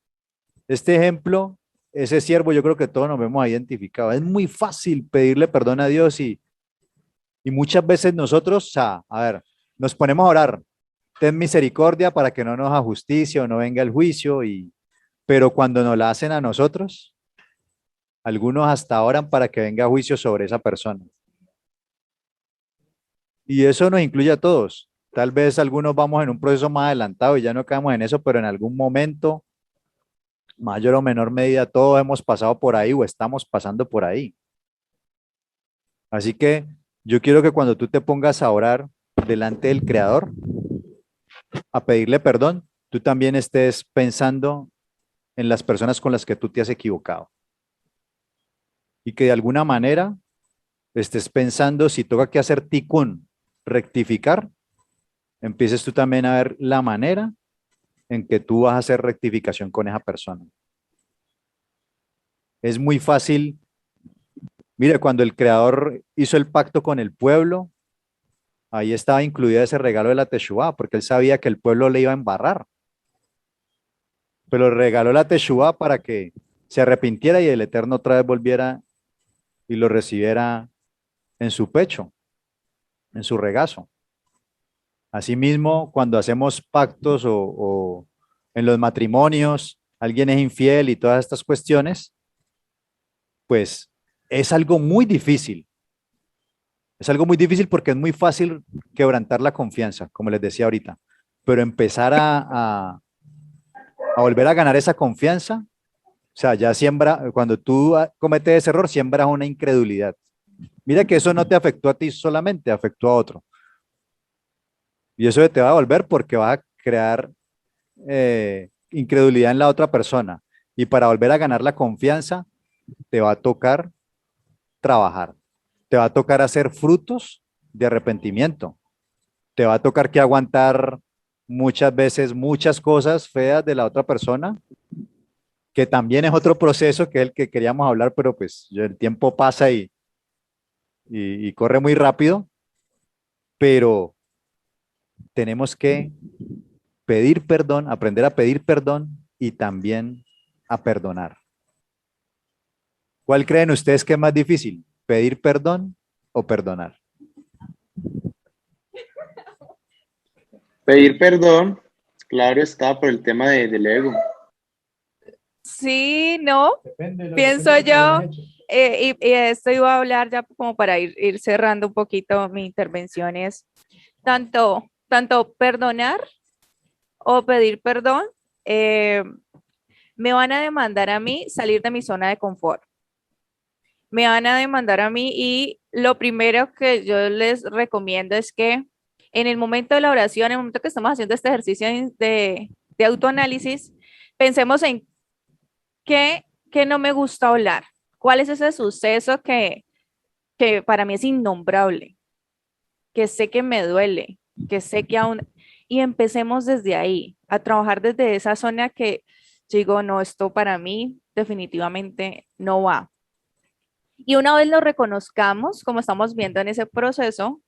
ejemplo, ese siervo, yo creo que todos nos vemos identificados. Es muy fácil pedirle perdón a Dios y muchas veces nosotros, o sea, a ver, nos ponemos a orar, ten misericordia para que no nos haga justicia o no venga el juicio, pero cuando nos la hacen a nosotros, algunos hasta oran para que venga juicio sobre esa persona. Y eso nos incluye a todos. Tal vez algunos vamos en un proceso más adelantado y ya no quedamos en eso, pero en algún momento, mayor o menor medida, todos hemos pasado por ahí o estamos pasando por ahí. Así que yo quiero que cuando tú te pongas a orar delante del Creador, a pedirle perdón, tú también estés pensando en las personas con las que tú te has equivocado. Y que de alguna manera estés pensando si toca que hacer ticún, rectificar, empieces tú también a ver la manera en que tú vas a hacer rectificación con esa persona. Es muy fácil. Mire, cuando el Creador hizo el pacto con el pueblo, ahí estaba incluido ese regalo de la Teshuvá, porque él sabía que el pueblo le iba a embarrar. Pero regaló la Teshuvá para que se arrepintiera y el Eterno otra vez volviera y lo recibiera en su pecho, en su regazo. Asimismo, cuando hacemos pactos o en los matrimonios, alguien es infiel y todas estas cuestiones, pues es algo muy difícil. Es algo muy difícil porque es muy fácil quebrantar la confianza, como les decía ahorita, pero empezar a volver a ganar esa confianza, o sea, ya siembra, cuando tú cometes ese error, siembras una incredulidad. Mira que eso no te afectó a ti solamente, afectó a otro. Y eso te va a volver porque vas a crear incredulidad en la otra persona. Y para volver a ganar la confianza, te va a tocar trabajar. Te va a tocar hacer frutos de arrepentimiento. Te va a tocar que aguantar muchas veces muchas cosas feas de la otra persona, que también es otro proceso que es el que queríamos hablar, pero pues el tiempo pasa y corre muy rápido, pero tenemos que pedir perdón, aprender a pedir perdón y también a perdonar. ¿Cuál creen ustedes que es más difícil? ¿Pedir perdón o perdonar? Pedir perdón, claro está, por el tema del ego. Sí, no, pienso yo, y esto iba a hablar ya como para ir cerrando un poquito mi intervención, es tanto perdonar o pedir perdón, eh, me van a demandar a mí salir de mi zona de confort. Me van a demandar a mí y lo primero que yo les recomiendo es que en el momento de la oración, en el momento que estamos haciendo este ejercicio de autoanálisis, pensemos en qué no me gusta hablar, cuál es ese suceso que para mí es innombrable, que sé que me duele, que sé que aún... Y empecemos desde ahí, a trabajar desde esa zona que digo, no, esto para mí definitivamente no va. Y una vez lo reconozcamos, como estamos viendo en ese proceso,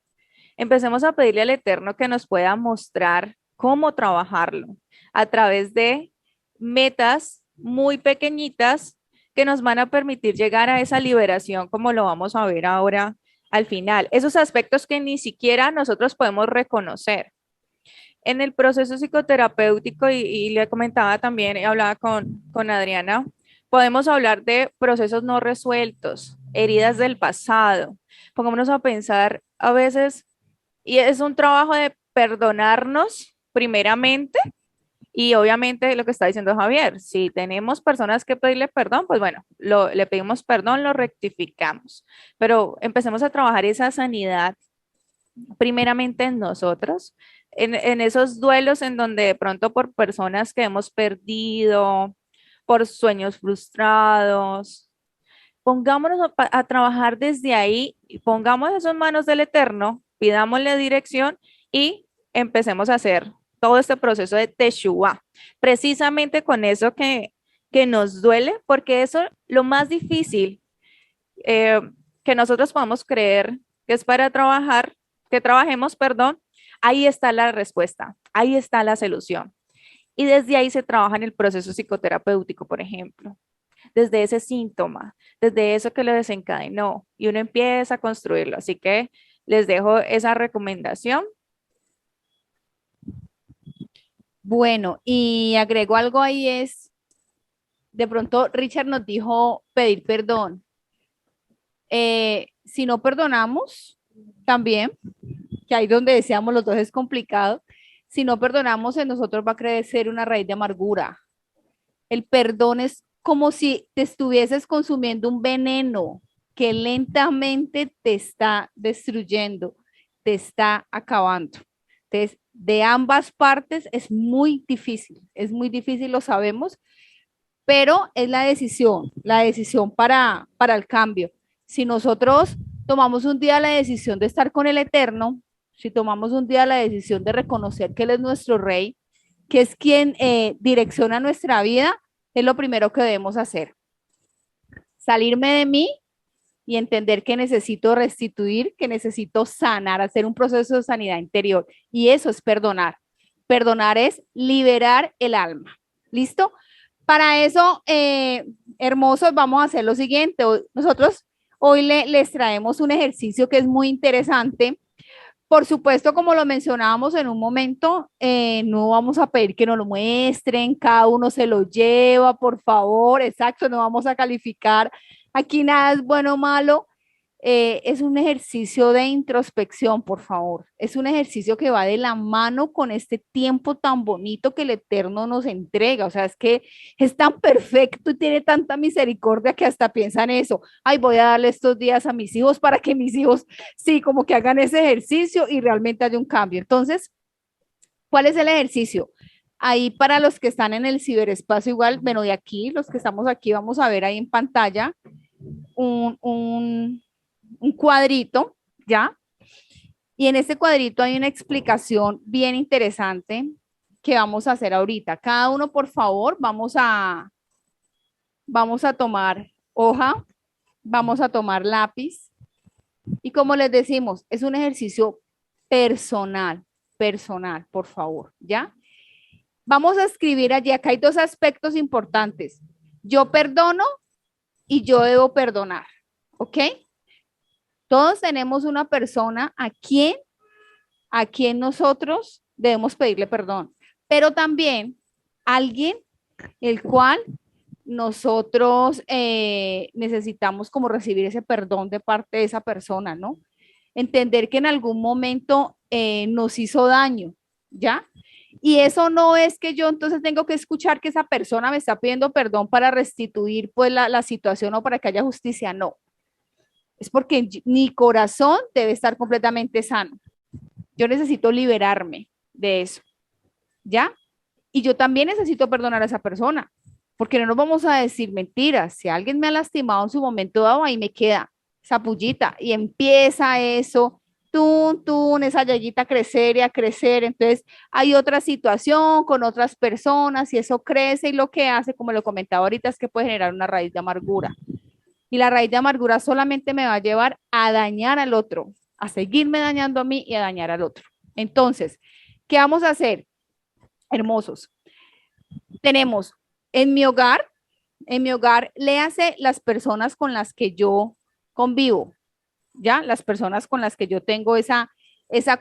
empecemos a pedirle al Eterno que nos pueda mostrar cómo trabajarlo a través de metas muy pequeñitas que nos van a permitir llegar a esa liberación, como lo vamos a ver ahora al final. Esos aspectos que ni siquiera nosotros podemos reconocer. En el proceso psicoterapéutico, y le comentaba también, hablaba con Adriana, podemos hablar de procesos no resueltos, heridas del pasado. Pongámonos a pensar a veces, y es un trabajo de perdonarnos primeramente, y obviamente lo que está diciendo Javier, si tenemos personas que pedirle perdón, pues bueno, le pedimos perdón, lo rectificamos, pero empecemos a trabajar esa sanidad primeramente en nosotros, en esos duelos en donde de pronto por personas que hemos perdido, por sueños frustrados, pongámonos a trabajar desde ahí, y pongamos eso en manos del Eterno, pidámosle dirección y empecemos a hacer todo este proceso de Teshuvah, precisamente con eso que nos duele, porque eso lo más difícil, que nosotros podamos creer que es para trabajar, que trabajemos, perdón, ahí está la respuesta, ahí está la solución. Y desde ahí se trabaja en el proceso psicoterapéutico, por ejemplo, desde ese síntoma, desde eso que lo desencadenó, y uno empieza a construirlo. Así que les dejo esa recomendación. Bueno, y agrego algo ahí es, de pronto Richard nos dijo pedir perdón. Si no perdonamos, también, que ahí donde decíamos los dos es complicado, si no perdonamos en nosotros va a crecer una raíz de amargura. El perdón es como si te estuvieses consumiendo un veneno que lentamente te está destruyendo, te está acabando. Entonces, de ambas partes es muy difícil, lo sabemos, pero es la decisión para el cambio. Si nosotros tomamos un día la decisión de estar con el Eterno, si tomamos un día la decisión de reconocer que Él es nuestro Rey, que es quien direcciona nuestra vida, es lo primero que debemos hacer. Salirme de mí y entender que necesito restituir, que necesito sanar, hacer un proceso de sanidad interior. Y eso es perdonar. Perdonar es liberar el alma. ¿Listo? Para eso, hermosos, vamos a hacer lo siguiente. Nosotros hoy les traemos un ejercicio que es muy interesante. Por supuesto, como lo mencionábamos en un momento, no vamos a pedir que nos lo muestren, cada uno se lo lleva, por favor, exacto, no vamos a calificar. Aquí nada es bueno o malo. Es un ejercicio de introspección, por favor. Es un ejercicio que va de la mano con este tiempo tan bonito que el Eterno nos entrega. O sea, es que es tan perfecto y tiene tanta misericordia que hasta piensan eso. Ay, voy a darle estos días a mis hijos para que mis hijos, sí, como que hagan ese ejercicio y realmente haya un cambio. Entonces, ¿cuál es el ejercicio? Ahí para los que están en el ciberespacio igual, bueno, y aquí, los que estamos aquí, vamos a ver ahí en pantalla un cuadrito, ¿ya? Y en este cuadrito hay una explicación bien interesante que vamos a hacer ahorita. Cada uno, por favor, vamos a tomar hoja, vamos a tomar lápiz. Y como les decimos, es un ejercicio personal, por favor, ¿ya? Vamos a escribir allí, acá hay dos aspectos importantes. Yo perdono y yo debo perdonar, ¿ok? Todos tenemos una persona a quien nosotros debemos pedirle perdón, pero también alguien el cual nosotros necesitamos como recibir ese perdón de parte de esa persona, ¿no? Entender que en algún momento nos hizo daño, ¿ya? Y eso no es que yo entonces tengo que escuchar que esa persona me está pidiendo perdón para restituir pues la situación o para que haya justicia, no. Es porque mi corazón debe estar completamente sano. Yo necesito liberarme de eso, ¿ya? Y yo también necesito perdonar a esa persona, porque no nos vamos a decir mentiras. Si alguien me ha lastimado en su momento dado, ahí me queda esa pullita y empieza eso, esa yayita a crecer y a crecer. Entonces hay otra situación con otras personas y eso crece y lo que hace, como lo comentaba ahorita, es que puede generar una raíz de amargura. Y la raíz de amargura solamente me va a llevar a dañar al otro, a seguirme dañando a mí y a dañar al otro. Entonces, ¿qué vamos a hacer? Hermosos. Tenemos en mi hogar, léase las personas con las que yo convivo, ¿ya? Las personas con las que yo tengo esa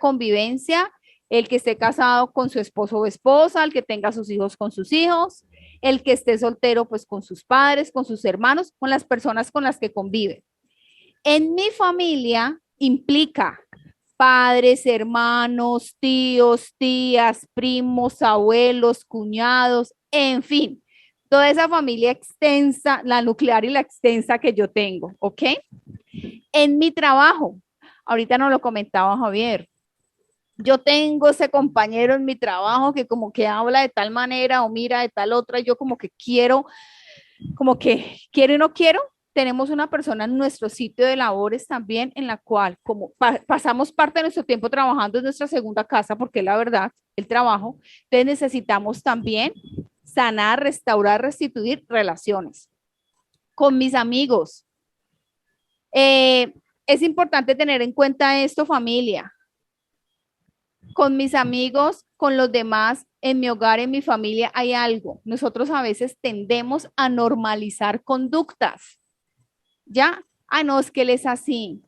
convivencia, el que esté casado con su esposo o esposa, el que tenga sus hijos con sus hijos, el que esté soltero pues con sus padres, con sus hermanos, con las personas con las que convive. En mi familia implica padres, hermanos, tíos, tías, primos, abuelos, cuñados, en fin, toda esa familia extensa, la nuclear y la extensa que yo tengo, ¿ok? En mi trabajo, ahorita nos lo comentaba Javier, yo tengo ese compañero en mi trabajo que como que habla de tal manera o mira de tal otra, y yo como que quiero y no quiero. Tenemos una persona en nuestro sitio de labores también en la cual como pasamos parte de nuestro tiempo trabajando en nuestra segunda casa, porque la verdad, el trabajo, entonces necesitamos también sanar, restaurar, restituir relaciones con mis amigos. es importante tener en cuenta esto, familia. Con mis amigos, con los demás, en mi hogar, en mi familia, hay algo. Nosotros a veces tendemos a normalizar conductas. ¿Ya? Ah, no, es que él es así.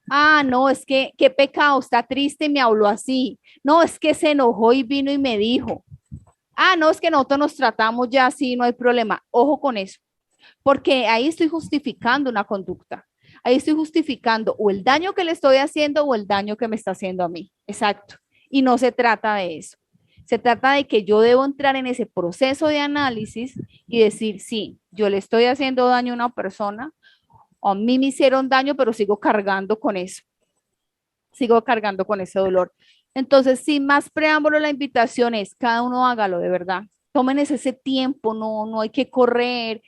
Ah, no, es que qué pecado, está triste y me habló así. No, es que se enojó y vino y me dijo. Ah, no, es que nosotros nos tratamos ya así, no hay problema. Ojo con eso, porque ahí estoy justificando una conducta. Ahí estoy justificando o el daño que le estoy haciendo o el daño que me está haciendo a mí. Exacto. Y no se trata de eso. Se trata de que yo debo entrar en ese proceso de análisis y decir, sí, yo le estoy haciendo daño a una persona, a mí me hicieron daño, pero sigo cargando con eso. Sigo cargando con ese dolor. Entonces, sin más preámbulo, la invitación es, cada uno hágalo de verdad. Tomen ese tiempo, no hay que correr.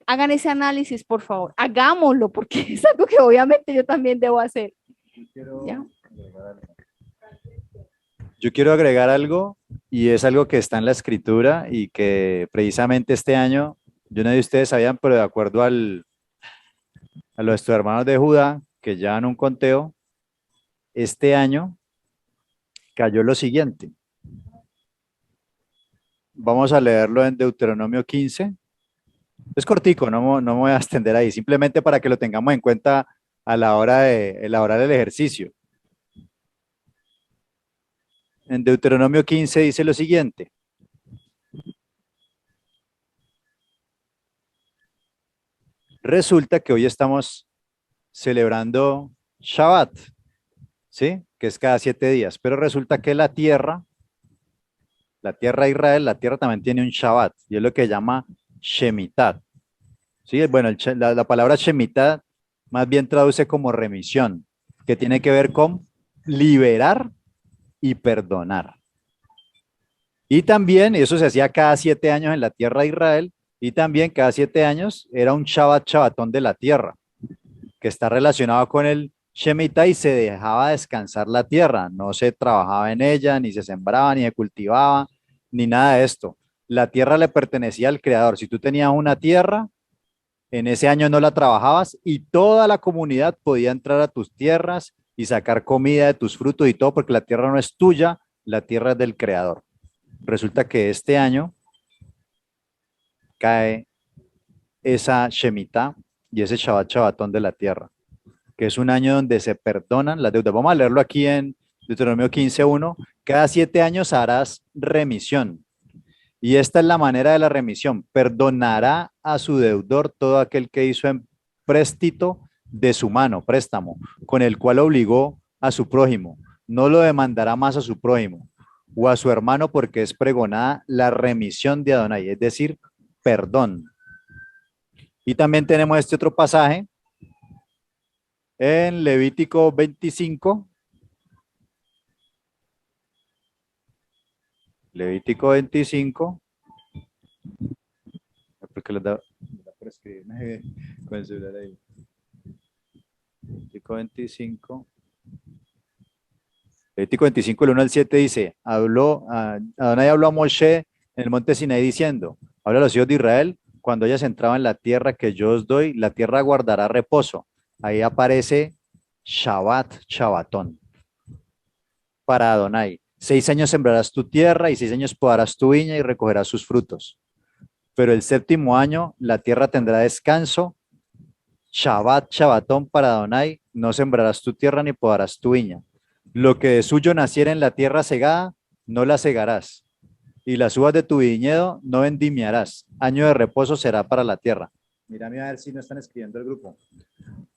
Hagan ese análisis, por favor. Hagámoslo, porque es algo que obviamente yo también debo hacer. ¿Ya? Yo quiero agregar algo y es algo que está en la escritura y que precisamente este año, yo no sé si ustedes sabían, pero de acuerdo a nuestros hermanos de Judá, que llevan un conteo, este año cayó lo siguiente. Vamos a leerlo en Deuteronomio 15. Es cortico, no me voy a extender ahí, simplemente para que lo tengamos en cuenta a la hora de elaborar el ejercicio. En Deuteronomio 15 dice lo siguiente. Resulta que hoy estamos celebrando Shabbat, ¿sí? Que es cada 7 días, pero resulta que la tierra de Israel, la tierra también tiene un Shabbat, y es lo que llama Shemitah. Sí, bueno, la palabra Shemitah más bien traduce como remisión, que tiene que ver con liberar y perdonar. Y también, eso se hacía cada 7 años en la tierra de Israel, y también cada 7 años era un Shabbatón de la tierra, que está relacionado con el Shemitah y se dejaba descansar la tierra, no se trabajaba en ella, ni se sembraba, ni se cultivaba, ni nada de esto. La tierra le pertenecía al Creador. Si tú tenías una tierra, en ese año no la trabajabas y toda la comunidad podía entrar a tus tierras y sacar comida de tus frutos y todo, porque la tierra no es tuya, la tierra es del Creador. Resulta que este año cae esa Shemitah y ese Shabbatón de la tierra, que es un año donde se perdonan las deudas. Vamos a leerlo aquí en Deuteronomio 15:1. Cada 7 años harás remisión. Y esta es la manera de la remisión. Perdonará a su deudor todo aquel que hizo empréstito de su mano, préstamo, con el cual obligó a su prójimo. No lo demandará más a su prójimo o a su hermano, porque es pregonada la remisión de Adonai, es decir, perdón. Y también tenemos este otro pasaje en Levítico 25. Levítico 25. Porque lo da por escribirme con el celular ahí. Levítico 25. Levítico 25, el 1 al 7 dice, Adonai habló a Moshe en el monte Sinaí diciendo, habla a los hijos de Israel, cuando hayas entrado en la tierra que yo os doy, la tierra guardará reposo. Ahí aparece Shabbatón para Adonai. 6 años sembrarás tu tierra y 6 años podarás tu viña y recogerás sus frutos. Pero el 7º año la tierra tendrá descanso, Shabbatón para Adonai, no sembrarás tu tierra ni podarás tu viña. Lo que de suyo naciera en la tierra segada, no la segarás, y las uvas de tu viñedo no vendimiarás. Año de reposo será para la tierra. Mírame a ver si no están escribiendo el grupo.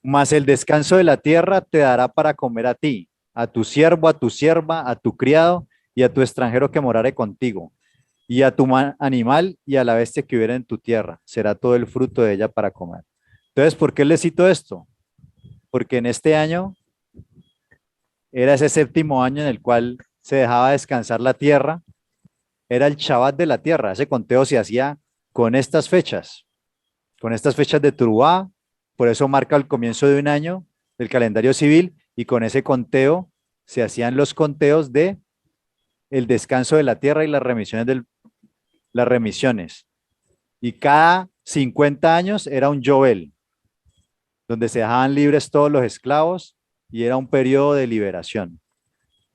Mas el descanso de la tierra te dará para comer a ti, a tu siervo, a tu sierva, a tu criado y a tu extranjero que morare contigo, y a tu animal y a la bestia que hubiera en tu tierra. Será todo el fruto de ella para comer. Entonces, ¿por qué les cito esto? Porque en este año era ese 7º año en el cual se dejaba descansar la tierra, era el Shabbat de la tierra. Ese conteo se hacía con estas fechas de Teruá, por eso marca el comienzo de un año del calendario civil, y con ese conteo se hacían los conteos de el descanso de la tierra y las remisiones. Y cada 50 años era un Yobel. donde se dejaban libres todos los esclavos y era un periodo de liberación.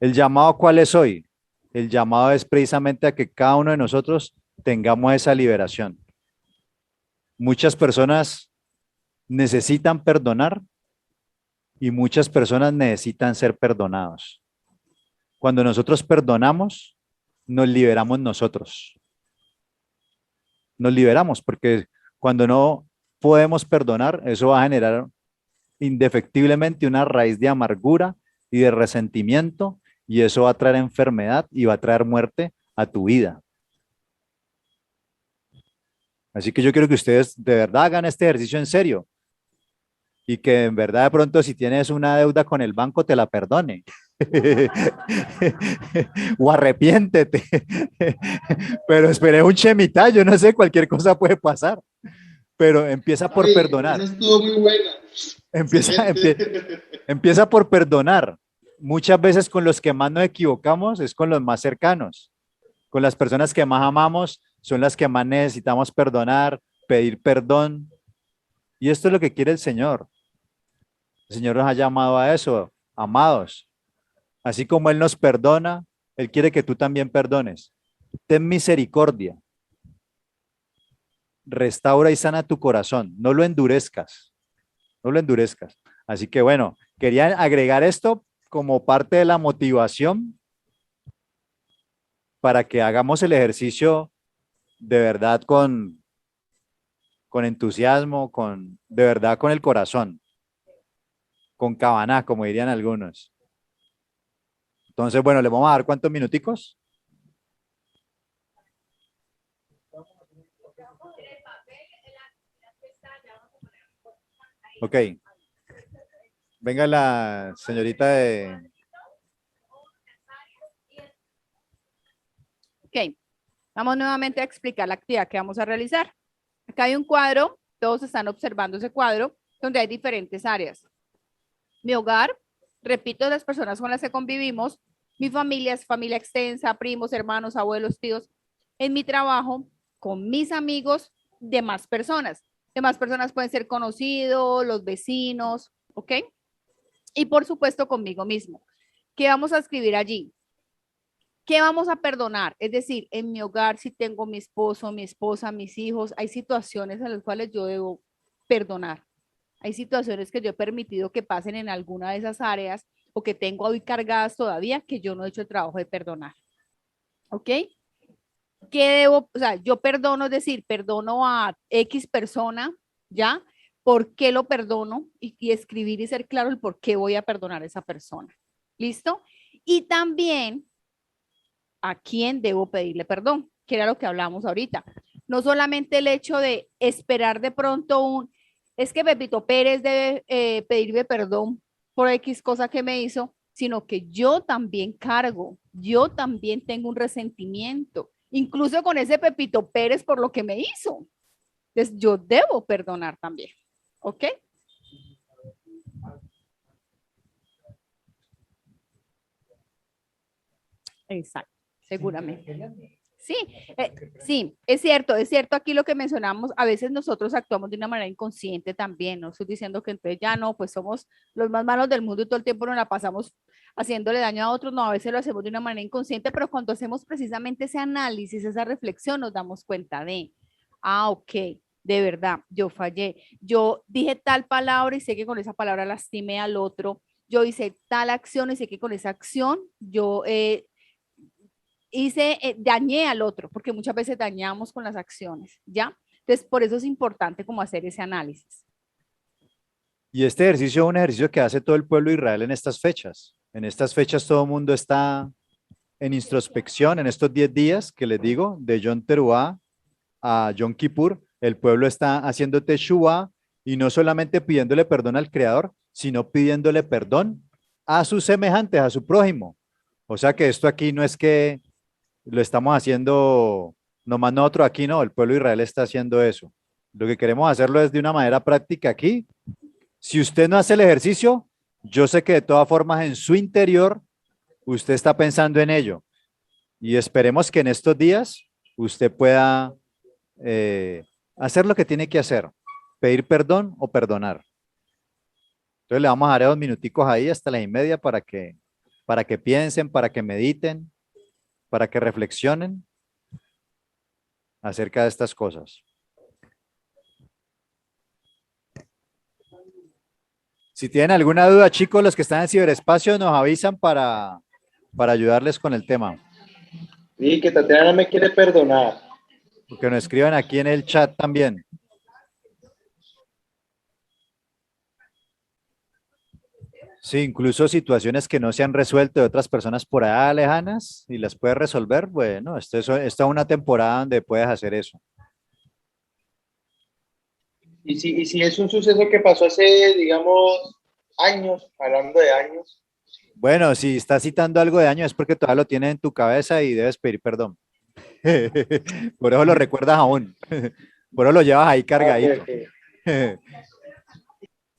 ¿El llamado cuál es hoy? El llamado es precisamente a que cada uno de nosotros tengamos esa liberación. Muchas personas necesitan perdonar y muchas personas necesitan ser perdonados. Cuando nosotros perdonamos, nos liberamos nosotros. Nos liberamos porque cuando no podemos perdonar, eso va a generar indefectiblemente una raíz de amargura y de resentimiento y eso va a traer enfermedad y va a traer muerte a tu vida. Así que yo quiero que ustedes de verdad hagan este ejercicio en serio y que en verdad de pronto si tienes una deuda con el banco te la perdone. O arrepiéntete. Pero esperé un chemita, yo no sé, cualquier cosa puede pasar. Pero empieza por perdonar. Esa estuvo muy buena. Empieza por perdonar. Muchas veces con los que más nos equivocamos es con los más cercanos. Con las personas que más amamos son las que más necesitamos perdonar, pedir perdón. Y esto es lo que quiere el Señor. El Señor nos ha llamado a eso, amados. Así como Él nos perdona, Él quiere que tú también perdones. Ten misericordia. Restaura y sana tu corazón. No lo endurezcas. No lo endurezcas. Así que bueno, quería agregar esto como parte de la motivación para que hagamos el ejercicio de verdad con entusiasmo, de verdad con el corazón, con cabaná, como dirían algunos. Entonces, bueno, le vamos a dar ¿cuántos minuticos? Ok. Venga la señorita de... Ok, vamos nuevamente a explicar la actividad que vamos a realizar. Acá hay un cuadro, todos están observando ese cuadro, donde hay diferentes áreas. Mi hogar, repito, las personas con las que convivimos, mi familia es familia extensa, primos, hermanos, abuelos, tíos. En mi trabajo, con mis amigos, demás personas. Demás personas pueden ser conocidos, los vecinos, ¿ok? Y por supuesto conmigo mismo. ¿Qué vamos a escribir allí? ¿Qué vamos a perdonar? Es decir, en mi hogar, si tengo mi esposo, mi esposa, mis hijos, hay situaciones en las cuales yo debo perdonar. Hay situaciones que yo he permitido que pasen en alguna de esas áreas o que tengo hoy cargadas todavía que yo no he hecho el trabajo de perdonar. ¿Ok? ¿Qué debo? O sea, yo perdono, es decir, perdono a X persona, ¿ya? ¿Por qué lo perdono? Y escribir y ser claro el por qué voy a perdonar a esa persona. ¿Listo? Y también a quién debo pedirle perdón, que era lo que hablamos ahorita. No solamente el hecho de esperar de pronto es que Pepito Pérez debe pedirme perdón por X cosa que me hizo, sino que yo también cargo, yo también tengo un resentimiento, incluso con ese Pepito Pérez por lo que me hizo. Entonces yo debo perdonar también, ¿ok? Exacto, seguramente. Sí, sí, es cierto aquí lo que mencionamos, a veces nosotros actuamos de una manera inconsciente también, no estoy diciendo que entonces ya no, pues somos los más malos del mundo y todo el tiempo nos la pasamos haciéndole daño a otros, no, a veces lo hacemos de una manera inconsciente, pero cuando hacemos precisamente ese análisis, esa reflexión, nos damos cuenta de, ok, de verdad, yo fallé, yo dije tal palabra y sé que con esa palabra lastimé al otro, yo hice tal acción y sé que con esa acción yo dañé al otro, porque muchas veces dañamos con las acciones, ¿ya? Entonces, por eso es importante como hacer ese análisis. Y este ejercicio es un ejercicio que hace todo el pueblo de Israel en estas fechas. En estas fechas todo el mundo está en introspección, en estos 10 días que les digo, de Yom Teruah a Yom Kippur, el pueblo está haciendo Teshuvah y no solamente pidiéndole perdón al Creador, sino pidiéndole perdón a sus semejantes, a su prójimo. O sea que esto aquí no es que lo estamos haciendo nomás nosotros aquí, no, el pueblo de Israel está haciendo eso. Lo que queremos hacerlo es de una manera práctica aquí. Si usted no hace el ejercicio, yo sé que de todas formas en su interior usted está pensando en ello. Y esperemos que en estos días usted pueda hacer lo que tiene que hacer, pedir perdón o perdonar. Entonces le vamos a dar 2 minuticos ahí hasta las 1:30 para que piensen, para que mediten, para que reflexionen acerca de estas cosas. Si tienen alguna duda, chicos, los que están en ciberespacio nos avisan para ayudarles con el tema. Y que Tatiana me quiere perdonar. Que nos escriban aquí en el chat también. Sí, incluso situaciones que no se han resuelto de otras personas por allá lejanas y las puedes resolver. Bueno, esta es una temporada donde puedes hacer eso. Y si es un suceso que pasó hace, digamos, años, hablando de años. Bueno, si estás citando algo de año es porque todavía lo tienes en tu cabeza y debes pedir perdón. Por eso lo recuerdas aún. Por eso lo llevas ahí cargadito. Okay.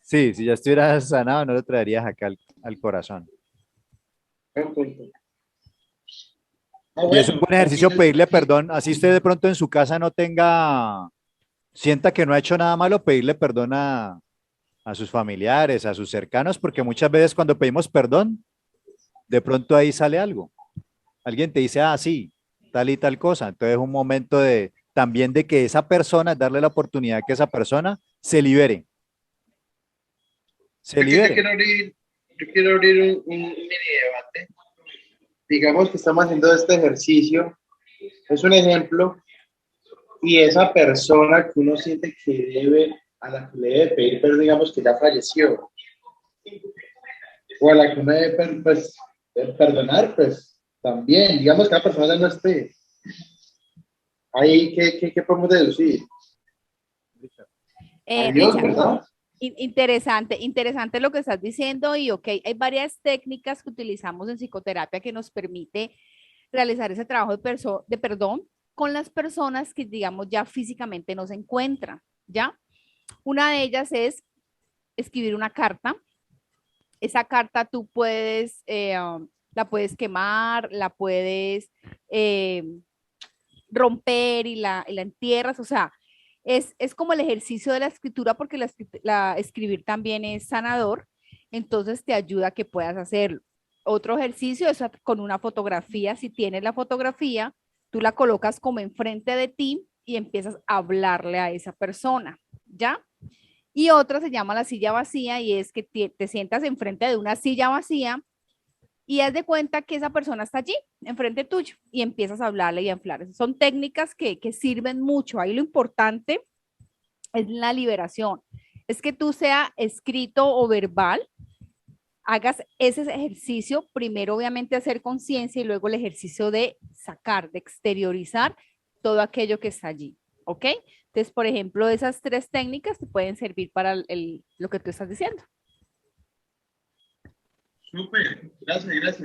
Sí, si ya estuvieras sanado, no lo traerías acá al corazón. Y es un buen ejercicio pedirle perdón. Así usted de pronto en su casa no sienta que no ha hecho nada malo, pedirle perdón a sus familiares, a sus cercanos, porque muchas veces cuando pedimos perdón, de pronto ahí sale algo. Alguien te dice, sí, tal y tal cosa. Entonces es un momento también de que esa persona, darle la oportunidad que esa persona se libere. Yo quiero abrir un mini debate. Digamos que estamos haciendo este ejercicio, es un ejemplo, y esa persona que uno siente que a la que le debe pedir, pero digamos que ya falleció, o a la que uno debe perdonar, pues también, digamos que la persona ya no esté. Ahí, ¿qué podemos deducir? Adiós, Richard, ¿verdad? interesante lo que estás diciendo y hay varias técnicas que utilizamos en psicoterapia que nos permite realizar ese trabajo de perdón con las personas que, digamos, ya físicamente no se encuentran, ¿ya? Una de ellas es escribir una carta. Esa carta tú la puedes quemar, la puedes romper y la entierras, o sea, es como el ejercicio de la escritura porque escribir también es sanador, entonces te ayuda a que puedas hacerlo. Otro ejercicio es con una fotografía, si tienes la fotografía, tú la colocas como enfrente de ti y empiezas a hablarle a esa persona, ¿ya? Y otra se llama la silla vacía y es que te sientas enfrente de una silla vacía y haz de cuenta que esa persona está allí, enfrente tuyo, y empiezas a hablarle y a hablarle. Son técnicas que sirven mucho. Ahí lo importante es la liberación. Es que tú sea escrito o verbal, hagas ese ejercicio, primero obviamente hacer conciencia y luego el ejercicio de sacar, de exteriorizar todo aquello que está allí. ¿Ok? Entonces, por ejemplo, esas 3 técnicas te pueden servir para lo que tú estás diciendo. Súper, gracias.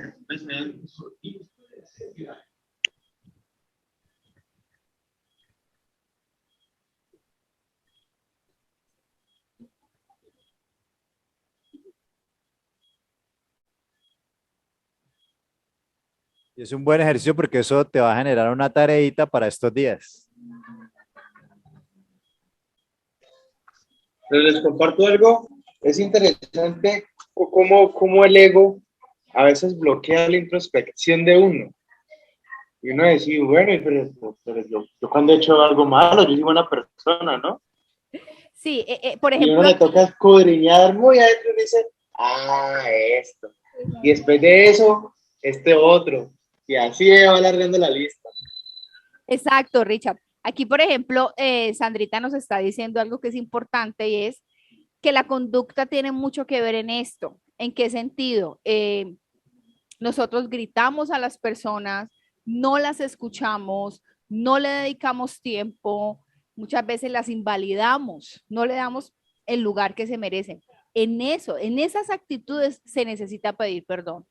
Y es un buen ejercicio porque eso te va a generar una tareita para estos días. Pero les comparto algo, es interesante cómo el ego a veces bloquea la introspección de uno. Y uno dice, bueno, pero yo cuando he hecho algo malo, yo soy buena persona, ¿no? Sí, por Y ejemplo, uno le toca escudriñar muy adentro y dice, esto. Y después de eso, este otro. Y así va alargando la lista. exacto, Richard. Aquí, por ejemplo, Sandrita nos está diciendo algo que es importante y es que la conducta tiene mucho que ver en esto. ¿En qué sentido? Nosotros gritamos a las personas, no las escuchamos, no le dedicamos tiempo, muchas veces las invalidamos, no le damos el lugar que se merecen. En esas actitudes se necesita pedir perdón,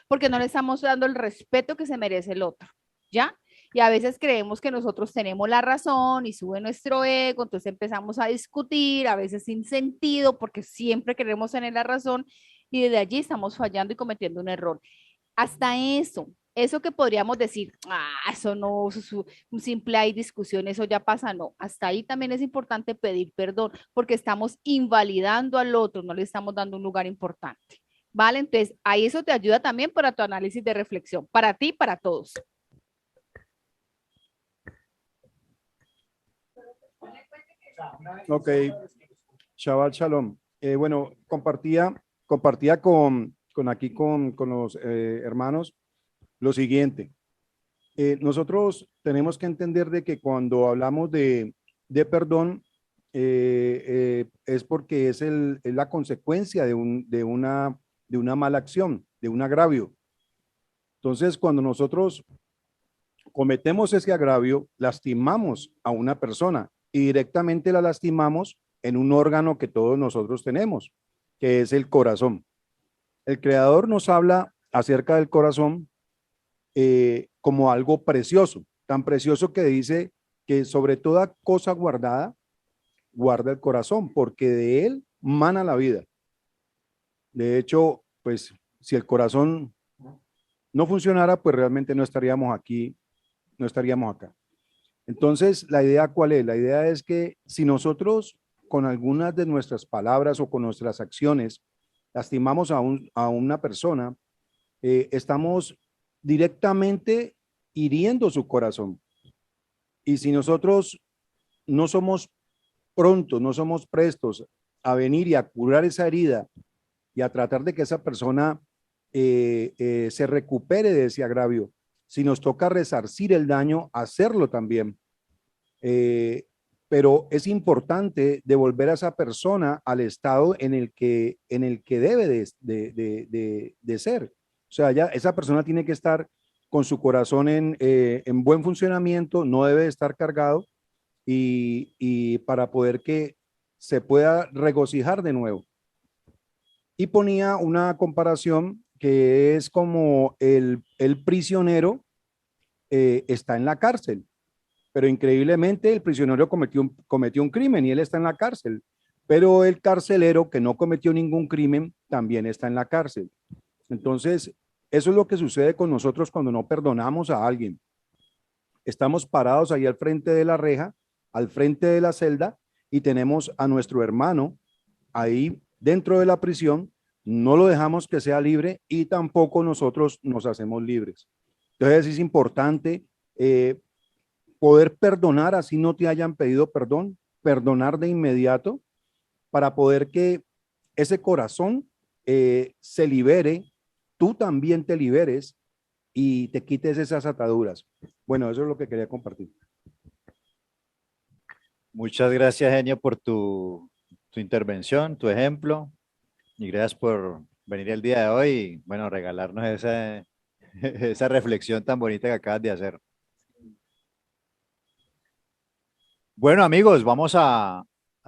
porque no le estamos dando el respeto que se merece el otro, ¿ya? Y a veces creemos que nosotros tenemos la razón y sube nuestro ego, entonces empezamos a discutir, a veces sin sentido, porque siempre queremos tener la razón y desde allí estamos fallando y cometiendo un error. Hasta eso, Eso que podríamos decir, eso no, eso es un simple hay discusión, eso ya pasa, no. Hasta ahí también es importante pedir perdón porque estamos invalidando al otro, no le estamos dando un lugar importante. ¿Vale? Entonces, ahí eso te ayuda también para tu análisis de reflexión, para ti y para todos. Ok, Shabbat Shalom. Bueno, compartía con los hermanos lo siguiente. Nosotros tenemos que entender de que cuando hablamos de perdón, es porque es la consecuencia de una mala acción, de un agravio. Entonces, cuando nosotros cometemos ese agravio, lastimamos a una persona y directamente la lastimamos en un órgano que todos nosotros tenemos, que es el corazón. El Creador nos habla acerca del corazón como algo precioso, tan precioso que dice que sobre toda cosa guardada, guarda el corazón, porque de él mana la vida. De hecho, pues si el corazón no funcionara, pues realmente no estaríamos aquí, no estaríamos acá. Entonces, ¿la idea cuál es? La idea es que si nosotros con algunas de nuestras palabras o con nuestras acciones lastimamos a una persona, estamos directamente hiriendo su corazón. Y si nosotros no somos prontos, no somos prestos a venir y a curar esa herida y a tratar de que esa persona se recupere de ese agravio, si nos toca resarcir el daño, hacerlo también. Pero es importante devolver a esa persona al estado en el que debe de ser. O sea, ya esa persona tiene que estar con su corazón en buen funcionamiento, no debe estar cargado y para poder que se pueda regocijar de nuevo. Y ponía una comparación que es como el prisionero está en la cárcel, pero increíblemente el prisionero cometió un crimen y él está en la cárcel, pero el carcelero que no cometió ningún crimen también está en la cárcel. Entonces, eso es lo que sucede con nosotros cuando no perdonamos a alguien. Estamos parados ahí al frente de la reja, al frente de la celda, y tenemos a nuestro hermano ahí dentro de la prisión, no lo dejamos que sea libre y tampoco nosotros nos hacemos libres. Entonces es importante poder perdonar así no te hayan pedido perdón, perdonar de inmediato para poder que ese corazón se libere, tú también te liberes y te quites esas ataduras. Bueno, eso es lo que quería compartir. Muchas gracias, Genio, por tu intervención, tu ejemplo, y gracias por venir el día de hoy y, bueno, regalarnos esa reflexión tan bonita que acabas de hacer. Bueno, amigos, vamos a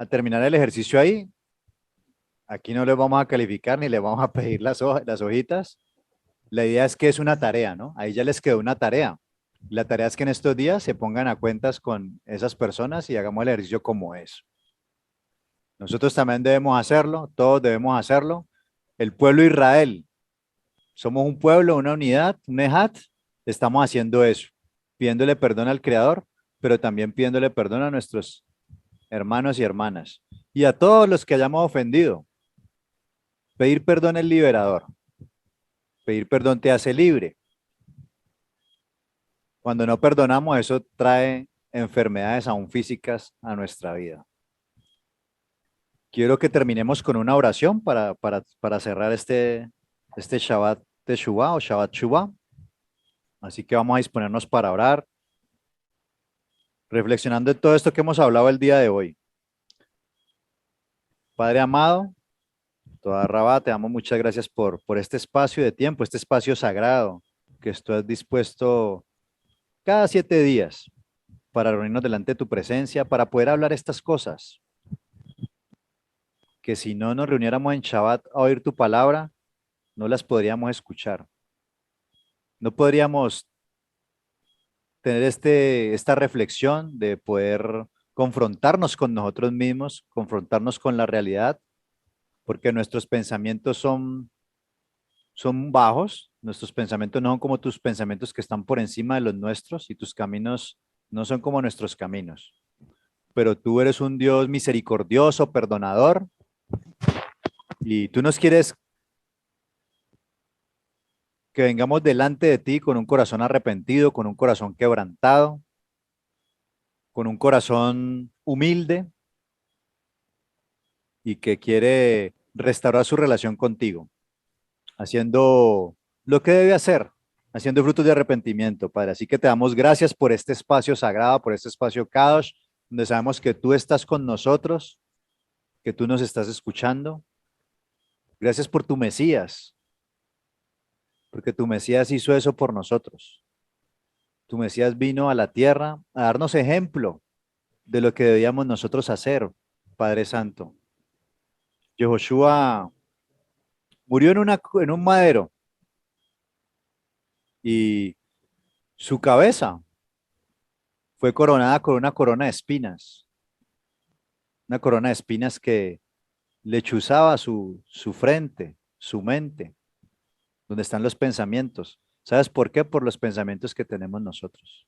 terminar el ejercicio ahí. Aquí no les vamos a calificar ni les vamos a pedir las hojitas. La idea es que es una tarea, ¿no? Ahí ya les quedó una tarea. La tarea es que en estos días se pongan a cuentas con esas personas y hagamos el ejercicio como es. Nosotros también debemos hacerlo, todos debemos hacerlo. El pueblo de Israel, somos un pueblo, una unidad, un ejat, estamos haciendo eso, pidiéndole perdón al Creador, pero también pidiéndole perdón a nuestros hermanos y hermanas y a todos los que hayamos ofendido. Pedir perdón es liberador. Pedir perdón te hace libre. Cuando no perdonamos, eso trae enfermedades aún físicas a nuestra vida. Quiero que terminemos con una oración para cerrar este Shabbat Teshuvah o Shabbat Shuvah. Así que vamos a disponernos para orar, reflexionando en todo esto que hemos hablado el día de hoy. Padre amado, toda Rabá, te damos muchas gracias por este espacio de tiempo, este espacio sagrado que tú has dispuesto cada 7 días para reunirnos delante de tu presencia, para poder hablar estas cosas. Que si no nos reuniéramos en Shabbat a oír tu palabra, no las podríamos escuchar. No podríamos tener esta reflexión de poder confrontarnos con nosotros mismos, confrontarnos con la realidad, porque nuestros pensamientos son bajos, Nuestros pensamientos no son como tus pensamientos que están por encima de los nuestros y tus caminos no son como nuestros caminos. Pero tú eres un Dios misericordioso, perdonador, y tú nos quieres que vengamos delante de ti con un corazón arrepentido, con un corazón quebrantado, con un corazón humilde y que quiere restaurar su relación contigo, haciendo lo que debe hacer, haciendo frutos de arrepentimiento, Padre. Así que te damos gracias por este espacio sagrado, por este espacio Kadosh, donde sabemos que tú estás con nosotros, que tú nos estás escuchando. Gracias por tu Mesías, porque tu Mesías hizo eso por nosotros. Tu Mesías vino a la tierra a darnos ejemplo de lo que debíamos nosotros hacer, Padre Santo. Yehoshua murió en un madero y su cabeza fue coronada con una corona de espinas que le chuzaba su frente, su mente, donde están los pensamientos. ¿Sabes por qué? Por los pensamientos que tenemos nosotros.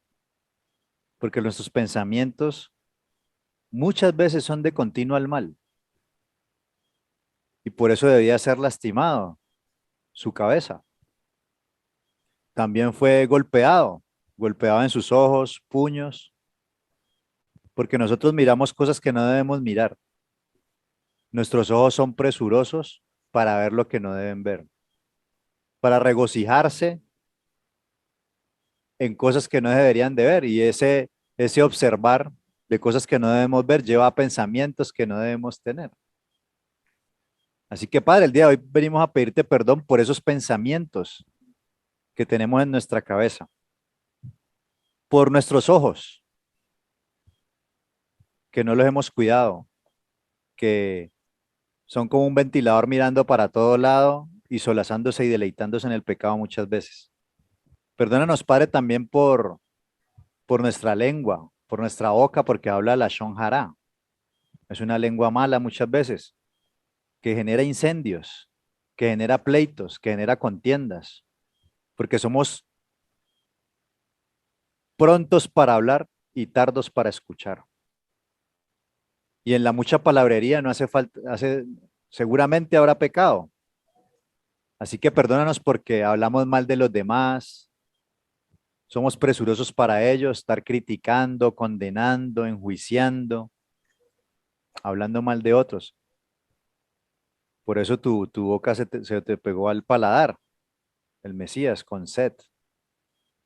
Porque nuestros pensamientos muchas veces son de continuo al mal. Y por eso debía ser lastimado su cabeza. También fue golpeado en sus ojos, puños, porque nosotros miramos cosas que no debemos mirar. Nuestros ojos son presurosos para ver lo que no deben ver, para regocijarse en cosas que no deberían de ver. Y ese observar de cosas que no debemos ver lleva a pensamientos que no debemos tener. Así que, Padre, el día de hoy venimos a pedirte perdón por esos pensamientos que tenemos en nuestra cabeza, por nuestros ojos, que no los hemos cuidado, que son como un ventilador mirando para todo lado y solazándose y deleitándose en el pecado muchas veces. Perdónanos, Padre, también por nuestra lengua, por nuestra boca, porque habla la Lashon Hara. Es una lengua mala muchas veces, que genera incendios, que genera pleitos, que genera contiendas, porque somos prontos para hablar y tardos para escuchar. Y en la mucha palabrería no hace falta, seguramente habrá pecado. Así que perdónanos porque hablamos mal de los demás, somos presurosos para ellos, estar criticando, condenando, enjuiciando, hablando mal de otros. Por eso tu boca se te pegó al paladar, el Mesías, con sed,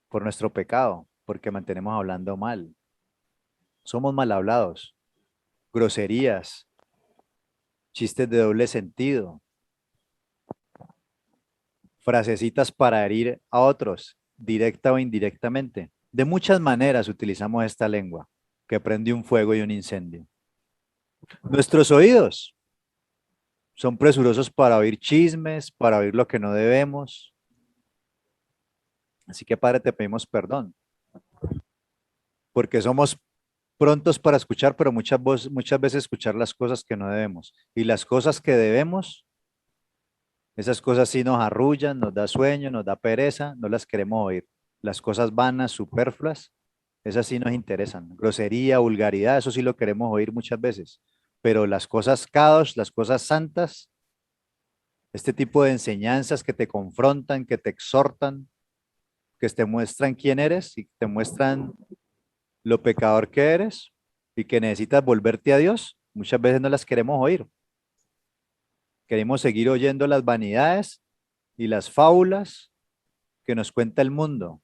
por nuestro pecado, porque mantenemos hablando mal. Somos mal hablados, groserías, chistes de doble sentido, frasecitas para herir a otros, directa o indirectamente. De muchas maneras utilizamos esta lengua, que prende un fuego y un incendio. Nuestros oídos son presurosos para oír chismes, para oír lo que no debemos. Así que, Padre, te pedimos perdón, porque somos prontos para escuchar, pero muchas veces escuchar las cosas que no debemos. Y las cosas que debemos, esas cosas sí nos arrullan, nos da sueño, nos da pereza, no las queremos oír. Las cosas vanas, superfluas, esas sí nos interesan. Grosería, vulgaridad, eso sí lo queremos oír muchas veces. Pero las cosas kadosh, las cosas santas, este tipo de enseñanzas que te confrontan, que te exhortan, que te muestran quién eres y te muestran lo pecador que eres y que necesitas volverte a Dios, muchas veces no las queremos oír. Queremos seguir oyendo las vanidades y las fábulas que nos cuenta el mundo.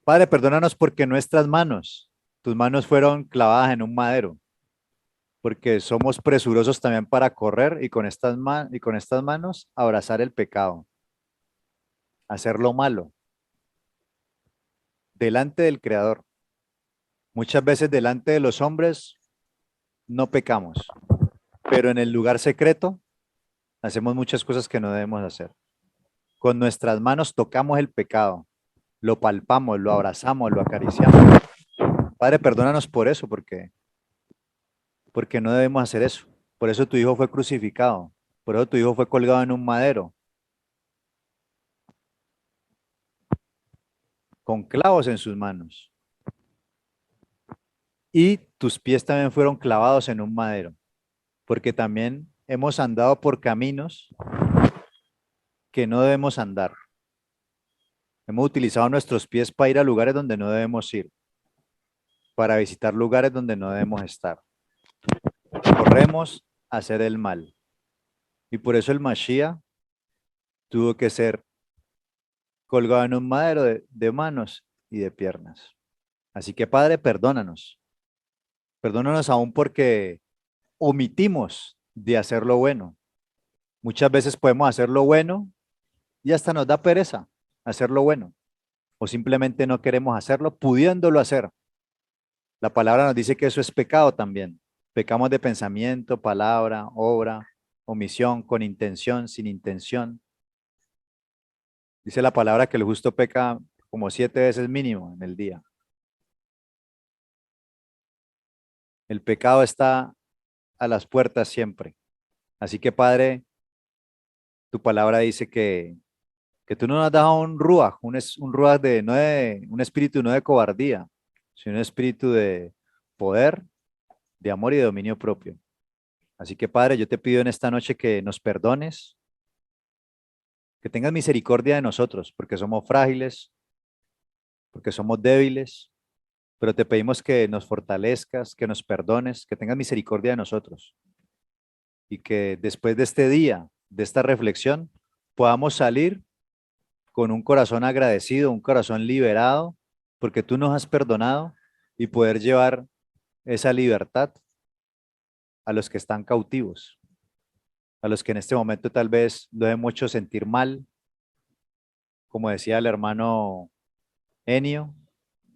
Padre, perdónanos porque nuestras manos, tus manos fueron clavadas en un madero, porque somos presurosos también para correr y con estas manos abrazar el pecado, hacer lo malo delante del Creador. Muchas veces delante de los hombres no pecamos, pero en el lugar secreto hacemos muchas cosas que no debemos hacer. Con nuestras manos tocamos el pecado, lo palpamos, lo abrazamos, lo acariciamos. Padre, perdónanos por eso, porque no debemos hacer eso. Por eso tu Hijo fue crucificado, por eso tu Hijo fue colgado en un madero, con clavos en sus manos. Y tus pies también fueron clavados en un madero, porque también hemos andado por caminos que no debemos andar. Hemos utilizado nuestros pies para ir a lugares donde no debemos ir, para visitar lugares donde no debemos estar. Corremos a hacer el mal. Y por eso el Mashiach tuvo que ser colgado en un madero de manos y de piernas. Así que, Padre, perdónanos. Perdónanos aún porque omitimos de hacer lo bueno. Muchas veces podemos hacer lo bueno y hasta nos da pereza hacer lo bueno. O simplemente no queremos hacerlo pudiéndolo hacer. La palabra nos dice que eso es pecado también. Pecamos de pensamiento, palabra, obra, omisión, con intención, sin intención. Dice la palabra que el justo peca como 7 veces mínimo en el día. El pecado está a las puertas siempre. Así que, Padre, tu palabra dice que tú no nos has dado un ruaj, un ruaj de un espíritu no de cobardía, sino un espíritu de poder, de amor y de dominio propio. Así que, Padre, yo te pido en esta noche que nos perdones, que tengas misericordia de nosotros, porque somos frágiles, porque somos débiles, pero te pedimos que nos fortalezcas, que nos perdones, que tengas misericordia de nosotros y que después de este día, de esta reflexión, podamos salir con un corazón agradecido, un corazón liberado, porque tú nos has perdonado y poder llevar esa libertad a los que están cautivos, a los que en este momento tal vez lo hemos hecho sentir mal, como decía el hermano Enio,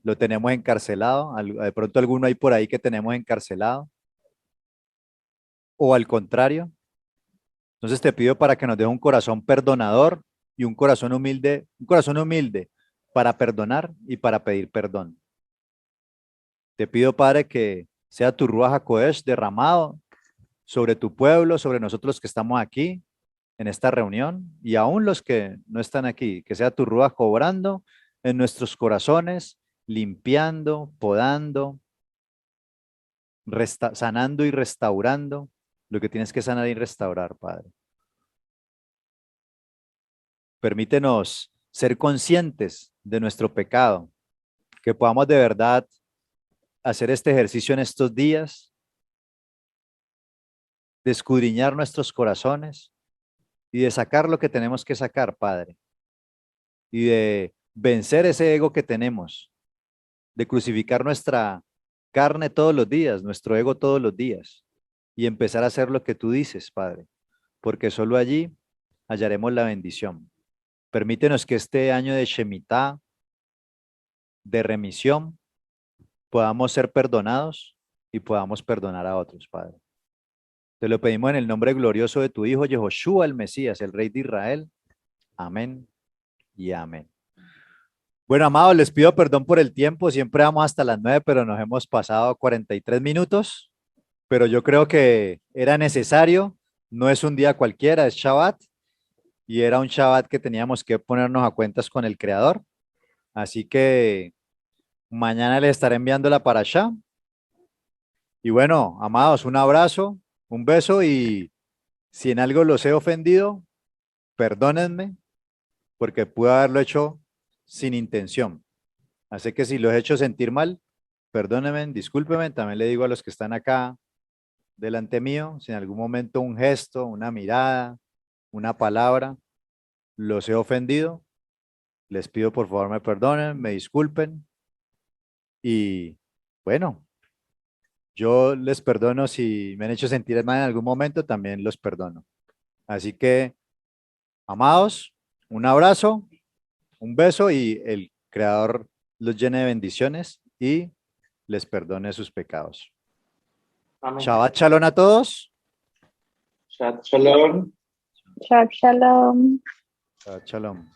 lo tenemos encarcelado, de pronto alguno hay por ahí que tenemos encarcelado, o al contrario. Entonces te pido para que nos dé un corazón perdonador y un corazón humilde para perdonar y para pedir perdón. Te pido, Padre, que sea tu Ruach HaKodesh derramado sobre tu pueblo, sobre nosotros que estamos aquí en esta reunión y aún los que no están aquí, que sea tu Ruach obrando en nuestros corazones, limpiando, podando, sanando y restaurando lo que tienes que sanar y restaurar, Padre. Permítenos ser conscientes de nuestro pecado, que podamos de verdad hacer este ejercicio en estos días, de escudriñar nuestros corazones y de sacar lo que tenemos que sacar, Padre, y de vencer ese ego que tenemos, de crucificar nuestra carne todos los días, nuestro ego todos los días, y empezar a hacer lo que tú dices, Padre, porque solo allí hallaremos la bendición. Permítenos que este año de Shemitah, de remisión, podamos ser perdonados y podamos perdonar a otros, Padre. Te lo pedimos en el nombre glorioso de tu Hijo, Yehoshua el Mesías, el Rey de Israel. Amén y amén. Bueno, amados, les pido perdón por el tiempo. Siempre vamos hasta las 9, pero nos hemos pasado 43 minutos. Pero yo creo que era necesario. No es un día cualquiera, es Shabbat. Y era un Shabbat que teníamos que ponernos a cuentas con el Creador. Así que mañana les estaré enviando la parashá. Y bueno, amados, un abrazo, un beso y si en algo los he ofendido, perdónenme porque pude haberlo hecho sin intención. Así que si los he hecho sentir mal, perdónenme, discúlpenme. También le digo a los que están acá delante mío, si en algún momento un gesto, una mirada, una palabra, los he ofendido, les pido por favor me perdonen, me disculpen y bueno, yo les perdono si me han hecho sentir mal en algún momento, también los perdono. Así que, amados, un abrazo, un beso y el Creador los llene de bendiciones y les perdone sus pecados. Amén. Shabbat shalom a todos. Shabbat shalom. Shabbat shalom. Shabbat shalom.